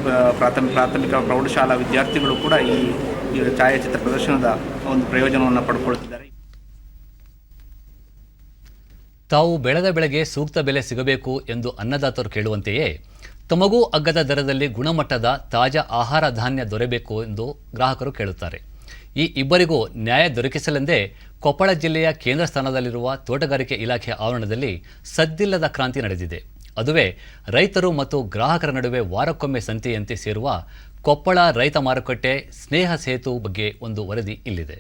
ಪ್ರಾಥಮಿಕ ಪ್ರೌಢಶಾಲಾ ವಿದ್ಯಾರ್ಥಿಗಳು ಕೂಡ ಈ ಛಾಯಾಚಿತ್ರ ಪ್ರದರ್ಶನದ ಒಂದು ಪ್ರಯೋಜನವನ್ನು ಪಡ್ಕೊಳ್ತಿದ್ದಾರೆ. ತಾವು ಬೆಳೆದ ಬೆಳೆಗೆ ಸೂಕ್ತ ಬೆಲೆ ಸಿಗಬೇಕು ಎಂದು ಅನ್ನದಾತರು ಕೇಳುವಂತೆಯೇ ತಮಗೂ ಅಗ್ಗದ ದರದಲ್ಲಿ ಗುಣಮಟ್ಟದ ತಾಜಾ ಆಹಾರ ಧಾನ್ಯ ದೊರೆಯಬೇಕು ಎಂದು ಗ್ರಾಹಕರು ಕೇಳುತ್ತಾರೆ. ಈ ಇಬ್ಬರಿಗೂ ನ್ಯಾಯ ದೊರಕಿಸಲೆಂದೇ ಕೊಪ್ಪಳ ಜಿಲ್ಲೆಯ ಕೇಂದ್ರ ಸ್ಥಾನದಲ್ಲಿರುವ ತೋಟಗಾರಿಕೆ ಇಲಾಖೆ ಆವರಣದಲ್ಲಿ ಸದ್ದಿಲ್ಲದ ಕ್ರಾಂತಿ ನಡೆದಿದೆ. ಅದುವೇ ರೈತರು ಮತ್ತು ಗ್ರಾಹಕರ ನಡುವೆ ವಾರಕ್ಕೊಮ್ಮೆ ಸಂತೆಯಂತೆ ಸೇರುವ ಕೊಪ್ಪಳ ರೈತ ಮಾರುಕಟ್ಟೆ ಸ್ನೇಹ ಸೇತು ಬಗ್ಗೆ ಒಂದು ವರದಿ ಇಲ್ಲಿದೆ.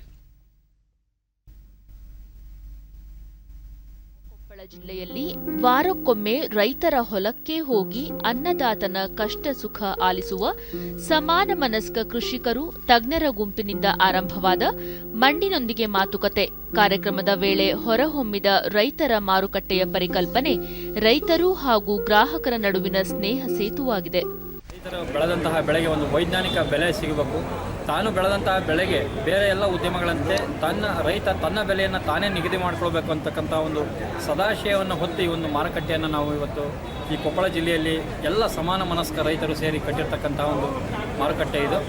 ಜಿಲ್ಲೆಯಲ್ಲಿ ವಾರಕ್ಕೊಮ್ಮೆ ರೈತರ ಹೊಲಕ್ಕೆ ಹೋಗಿ ಅನ್ನದಾತನ ಕಷ್ಟ ಸುಖ ಆಲಿಸುವ ಸಮಾನ ಮನಸ್ಕ ಕೃಷಿಕರು ತಜ್ಞರ ಗುಂಪಿನಿಂದ ಆರಂಭವಾದ ಮಣ್ಣಿನೊಂದಿಗೆ ಮಾತುಕತೆ ಕಾರ್ಯಕ್ರಮದ ವೇಳೆ ಹೊರಹೊಮ್ಮಿದ ರೈತರ ಮಾರುಕಟ್ಟೆಯ ಪರಿಕಲ್ಪನೆ ರೈತರು ಹಾಗೂ ಗ್ರಾಹಕರ ನಡುವಿನ ಸ್ನೇಹ ಸೇತುವಾಗಿದೆ. ರೈತರು ಬೆಳೆದಂತಹ ಬೆಳೆಗೆ ಒಂದು ವೈಜ್ಞಾನಿಕ ಬೆಲೆ ಸಿಗಬೇಕು. ತಾನು ಬೆಳೆದಂತಹ ಬೆಳೆಗೆ ಬೇರೆ ಎಲ್ಲ ಉದ್ಯಮಗಳಂತೆ ರೈತ ತನ್ನ ಬೆಲೆಯನ್ನು ತಾನೇ ನಿಗದಿ ಮಾಡಿಕೊಳ್ಬೇಕು ಅಂತಕ್ಕಂಥ ಒಂದು ಸದಾಶಯವನ್ನು ಹೊತ್ತು ಈ ಒಂದು ಮಾರುಕಟ್ಟೆಯನ್ನು ನಾವು ಇವತ್ತು ಈ ಕೊಪ್ಪಳ ಜಿಲ್ಲೆಯಲ್ಲಿ ಎಲ್ಲ ಸಮಾನ ಮನಸ್ಕ ರೈತರು ಸೇರಿ ಕಟ್ಟಿರ್ತಕ್ಕಂಥ ಒಂದು ಮಾರುಕಟ್ಟೆ ಇದು.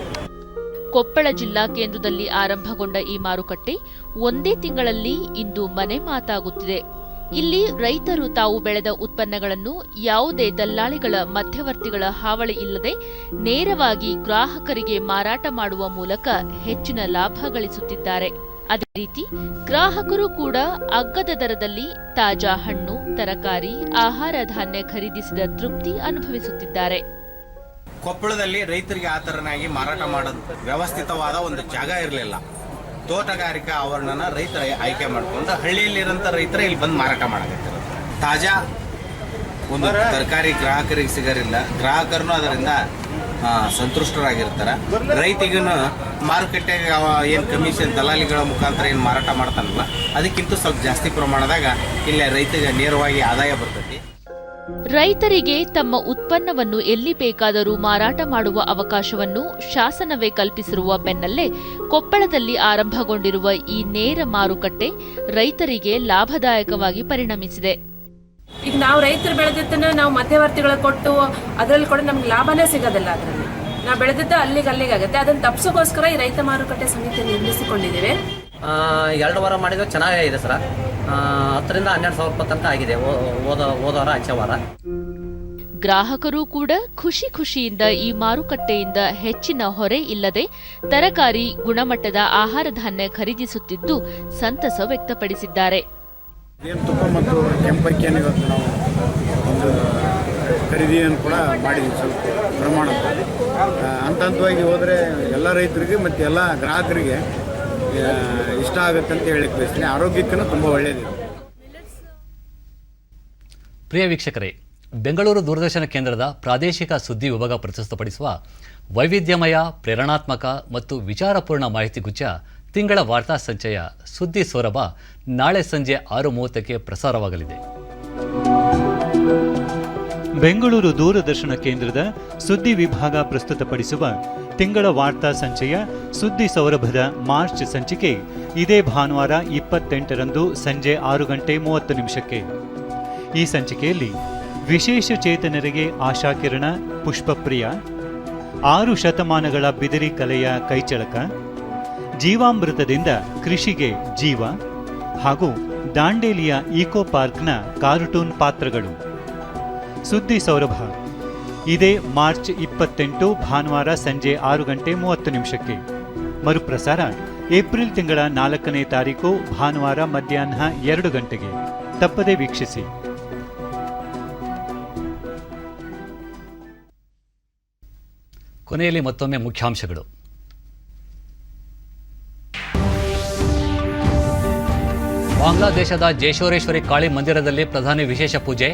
ಕೊಪ್ಪಳ ಜಿಲ್ಲಾ ಕೇಂದ್ರದಲ್ಲಿ ಆರಂಭಗೊಂಡ ಈ ಮಾರುಕಟ್ಟೆ ಒಂದೇ ತಿಂಗಳಲ್ಲಿ ಇಂದು ಮನೆ ಮಾತಾಗುತ್ತಿದೆ. ಇಲ್ಲಿ ರೈತರು ತಾವು ಬೆಳೆದ ಉತ್ಪನ್ನಗಳನ್ನು ಯಾವುದೇ ದಲ್ಲಾಳಿಗಳ ಮಧ್ಯವರ್ತಿಗಳ ಹಾವಳಿ ಇಲ್ಲದೆ ನೇರವಾಗಿ ಗ್ರಾಹಕರಿಗೆ ಮಾರಾಟ ಮಾಡುವ ಮೂಲಕ ಹೆಚ್ಚಿನ ಲಾಭ ಗಳಿಸುತ್ತಿದ್ದಾರೆ. ಅದೇ ರೀತಿ ಗ್ರಾಹಕರು ಕೂಡ ಅಗ್ಗದ ದರದಲ್ಲಿ ತಾಜಾ ಹಣ್ಣು, ತರಕಾರಿ, ಆಹಾರ ಧಾನ್ಯ ಖರೀದಿಸಿದ ತೃಪ್ತಿ ಅನುಭವಿಸುತ್ತಿದ್ದಾರೆ. ಕೊಪ್ಪಳದಲ್ಲಿ ರೈತರಿಗೆ ಆ ತರನಾಗಿ ಮಾರಾಟ ಮಾಡೋದು ವ್ಯವಸ್ಥಿತವಾದ ಒಂದು ಜಾಗ ಇರಲಿಲ್ಲ. ತೋಟಗಾರಿಕಾ ಆವರಣನ ರೈತರ ಆಯ್ಕೆ ಮಾಡಿಕೊಂಡು ಹಳ್ಳಿಯಲ್ಲಿರೋಂಥ ರೈತರ ಇಲ್ಲಿ ಬಂದು ಮಾರಾಟ ಮಾಡಕತ್ತಾರೆ. ತಾಜಾ ಒಂದು ತರಕಾರಿ ಗ್ರಾಹಕರಿಗೆ ಸಿಗರಿಲ್ಲ, ಗ್ರಾಹಕರನ್ನು ಅದರಿಂದ ಸಂತುಷ್ಟರಾಗಿರ್ತಾರೆ. ರೈತಿಗೂ ಮಾರುಕಟ್ಟೆಗೆ ಏನು ಕಮಿಷನ್ ದಲಾಲಿಗಳ ಮುಖಾಂತರ ಏನು ಮಾರಾಟ ಮಾಡ್ತಾನಲ್ಲ ಅದಕ್ಕಿಂತ ಸ್ವಲ್ಪ ಜಾಸ್ತಿ ಪ್ರಮಾಣದಾಗ ಇಲ್ಲಿ ರೈತರಿಗೆ ನೇರವಾಗಿ ಆದಾಯ ಬರ್ತೈತಿ. ರೈತರಿಗೆ ತಮ್ಮ ಉತ್ಪನ್ನವನ್ನು ಎಲ್ಲಿ ಬೇಕಾದರೂ ಮಾರಾಟ ಮಾಡುವ ಅವಕಾಶವನ್ನು ಶಾಸನವೇ ಕಲ್ಪಿಸಿರುವ ಬೆನ್ನಲ್ಲೇ ಕೊಪ್ಪಳದಲ್ಲಿ ಆರಂಭಗೊಂಡಿರುವ ಈ ನೇರ ಮಾರುಕಟ್ಟೆ ರೈತರಿಗೆ ಲಾಭದಾಯಕವಾಗಿ ಪರಿಣಮಿಸಿದೆ. ಈಗ ನಾವು ರೈತರು ಬೆಳೆದಿದ್ದನ್ನು ನಾವು ಮಧ್ಯವರ್ತಿಗಳ ಕೊಟ್ಟು ಅದರಲ್ಲಿ ಕೂಡ ನಮ್ಗೆ ಲಾಭನೇ ಸಿಗೋದಿಲ್ಲ. ಅದರಲ್ಲಿ ನಾವು ಬೆಳೆದಿದ್ದು ಅಲ್ಲಿಗಾಗುತ್ತೆ. ಅದನ್ನು ತಪ್ಪಿಸೋಗೋಸ್ಕರ ಈ ರೈತ ಮಾರುಕಟ್ಟೆ ಸಮಿತಿ ನಿರ್ಮಿಸಿಕೊಂಡಿದ್ದೇವೆ. 2 ವಾರ ಮಾಡಿದ್ರೆ ಚೆನ್ನಾಗೇ ಇದೆ ಸರ್. 10,000 ರಿಂದ 12,000 ತನಕ ಆಗಿದೆ ಹೋದ ವಾರ ಆಚೆ ವಾರ. ಗ್ರಾಹಕರು ಕೂಡ ಖುಷಿಯಿಂದ ಈ ಮಾರುಕಟ್ಟೆಯಿಂದ ಹೆಚ್ಚಿನ ಹೊರೆ ಇಲ್ಲದೆ ತರಕಾರಿ, ಗುಣಮಟ್ಟದ ಆಹಾರ ಧಾನ್ಯ ಖರೀದಿಸುತ್ತಿದ್ದು ಸಂತಸ ವ್ಯಕ್ತಪಡಿಸಿದ್ದಾರೆ. ತುಪ್ಪ ಮತ್ತು ಕೆಂಪಕ್ಕಿಯನ್ನು ಇವತ್ತು ನಾವು ಒಂದು ಖರೀದಿಯನ್ನು ಕೂಡ ಮಾಡಿದ್ದೀವಿ ಸ್ವಲ್ಪ ಪ್ರಮಾಣದಲ್ಲಿ. ಹಂತವಾಗಿ ಹೋದರೆ ಎಲ್ಲ ರೈತರಿಗೆ ಮತ್ತು ಎಲ್ಲ ಗ್ರಾಹಕರಿಗೆ ಇಷ್ಟ ಆಗುತ್ತೆ ಅಂತ ಹೇಳಕ್ಕೆ ಬಯಸ್ತೀನಿ. ಆರೋಗ್ಯಕ್ಕೂ ತುಂಬ ಒಳ್ಳೆಯದಿದೆ. ಪ್ರಿಯ ವೀಕ್ಷಕರೇ, ಬೆಂಗಳೂರು ದೂರದರ್ಶನ ಕೇಂದ್ರದ ಪ್ರಾದೇಶಿಕ ಸುದ್ದಿ ವಿಭಾಗ ಪ್ರಸ್ತುತಪಡಿಸುವ ವೈವಿಧ್ಯಮಯ, ಪ್ರೇರಣಾತ್ಮಕ ಮತ್ತು ವಿಚಾರಪೂರ್ಣ ಮಾಹಿತಿಗುಚ್ಛ ತಿಂಗಳ ವಾರ್ತಾ ಸಂಚಯ ಸುದ್ದಿ ಸೌರಭ ನಾಳೆ ಸಂಜೆ 6:30ಕ್ಕೆ ಪ್ರಸಾರವಾಗಲಿದೆ. ಬೆಂಗಳೂರು ದೂರದರ್ಶನ ಕೇಂದ್ರದ ಸುದ್ದಿ ವಿಭಾಗ ಪ್ರಸ್ತುತಪಡಿಸುವ ತಿಂಗಳ ವಾರ್ತಾ ಸಂಚಯ ಸುದ್ದಿ ಸೌರಭದ ಮಾರ್ಚ್ ಸಂಚಿಕೆ ಇದೇ ಭಾನುವಾರ 28ರಂದು ಸಂಜೆ 6:30 ಈ ಸಂಚಿಕೆಯಲ್ಲಿ ವಿಶೇಷ ಚೇತನರಿಗೆ ಆಶಾಕಿರಣ, ಪುಷ್ಪಪ್ರಿಯ, 6 ಶತಮಾನಗಳ ಬಿದಿರಿ ಕಲೆಯ ಕೈಚಳಕ, ಜೀವಾಮೃತದಿಂದ ಕೃಷಿಗೆ ಜೀವ ಹಾಗೂ ದಾಂಡೇಲಿಯ ಇಕೋ ಪಾರ್ಕ್ನ ಕಾರ್ಟೂನ್ ಪಾತ್ರಗಳು. ಸುದ್ದಿ ಸೌರಭ ಇದೇ ಮಾರ್ಚ್ 28 ಭಾನುವಾರ ಸಂಜೆ 6:30 ಮರುಪ್ರಸಾರ ಏಪ್ರಿಲ್ ತಿಂಗಳ 4ನೇ ತಾರೀಕು ಭಾನುವಾರ ಮಧ್ಯಾಹ್ನ 2 ಗಂಟೆಗೆ. ತಪ್ಪದೇ ವೀಕ್ಷಿಸಿ. ಕೊನೆಯಲ್ಲಿ ಮತ್ತೊಮ್ಮೆ ಮುಖ್ಯಾಂಶಗಳು. ಬಾಂಗ್ಲಾದೇಶದ ಜೇಶೋರೇಶ್ವರಿ ಕಾಳಿ ಮಂದಿರದಲ್ಲಿ ಪ್ರಧಾನಿ ವಿಶೇಷ ಪೂಜೆ,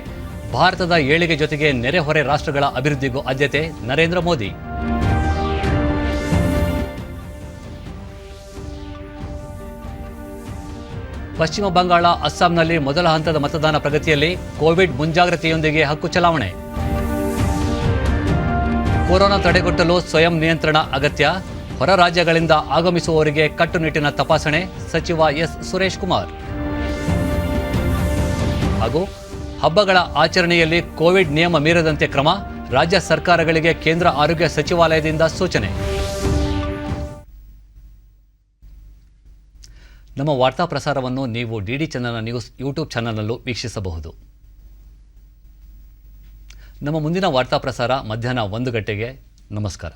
ಭಾರತದ ಏಳಿಗೆ ಜೊತೆಗೆ ನೆರೆಹೊರೆ ರಾಷ್ಟ್ರಗಳ ಅಭಿವೃದ್ಧಿಗೂ ಆದ್ಯತೆ ನರೇಂದ್ರ ಮೋದಿ. ಪಶ್ಚಿಮ ಬಂಗಾಳ, ಅಸ್ಸಾಂನಲ್ಲಿ ಮೊದಲ ಹಂತದ ಮತದಾನ ಪ್ರಗತಿಯಲ್ಲಿ. ಕೋವಿಡ್ ಮುಂಜಾಗ್ರತೆಯೊಂದಿಗೆ ಹಕ್ಕು ಚಲಾವಣೆ. ಕೊರೋನಾ ತಡೆಗಟ್ಟಲು ಸ್ವಯಂ ನಿಯಂತ್ರಣ ಅಗತ್ಯ. ಹೊರ ರಾಜ್ಯಗಳಿಂದ ಆಗಮಿಸುವವರಿಗೆ ಕಟ್ಟುನಿಟ್ಟಿನ ತಪಾಸಣೆ. ಸಚಿವ ಎಸ್ ಸುರೇಶ್ ಕುಮಾರ್. ಹಾಗೂ ಹಬ್ಬಗಳ ಆಚರಣೆಯಲ್ಲಿ ಕೋವಿಡ್ ನಿಯಮ ಮೀರದಂತೆ ಕ್ರಮ. ರಾಜ್ಯ ಸರ್ಕಾರಗಳಿಗೆ ಕೇಂದ್ರ ಆರೋಗ್ಯ ಸಚಿವಾಲಯದಿಂದ ಸೂಚನೆ. ನಮ್ಮ ವಾರ್ತಾ ಪ್ರಸಾರವನ್ನು ನೀವು ಡಿಡಿ ಚಂದನ ನ್ಯೂಸ್ ಯೂಟ್ಯೂಬ್ ಚಾನಲ್ನಲ್ಲೂ ವೀಕ್ಷಿಸಬಹುದು. ನಮ್ಮ ಮುಂದಿನ ವಾರ್ತಾ ಪ್ರಸಾರ ಮಧ್ಯಾಹ್ನ 1 ಗಂಟೆಗೆ. ನಮಸ್ಕಾರ.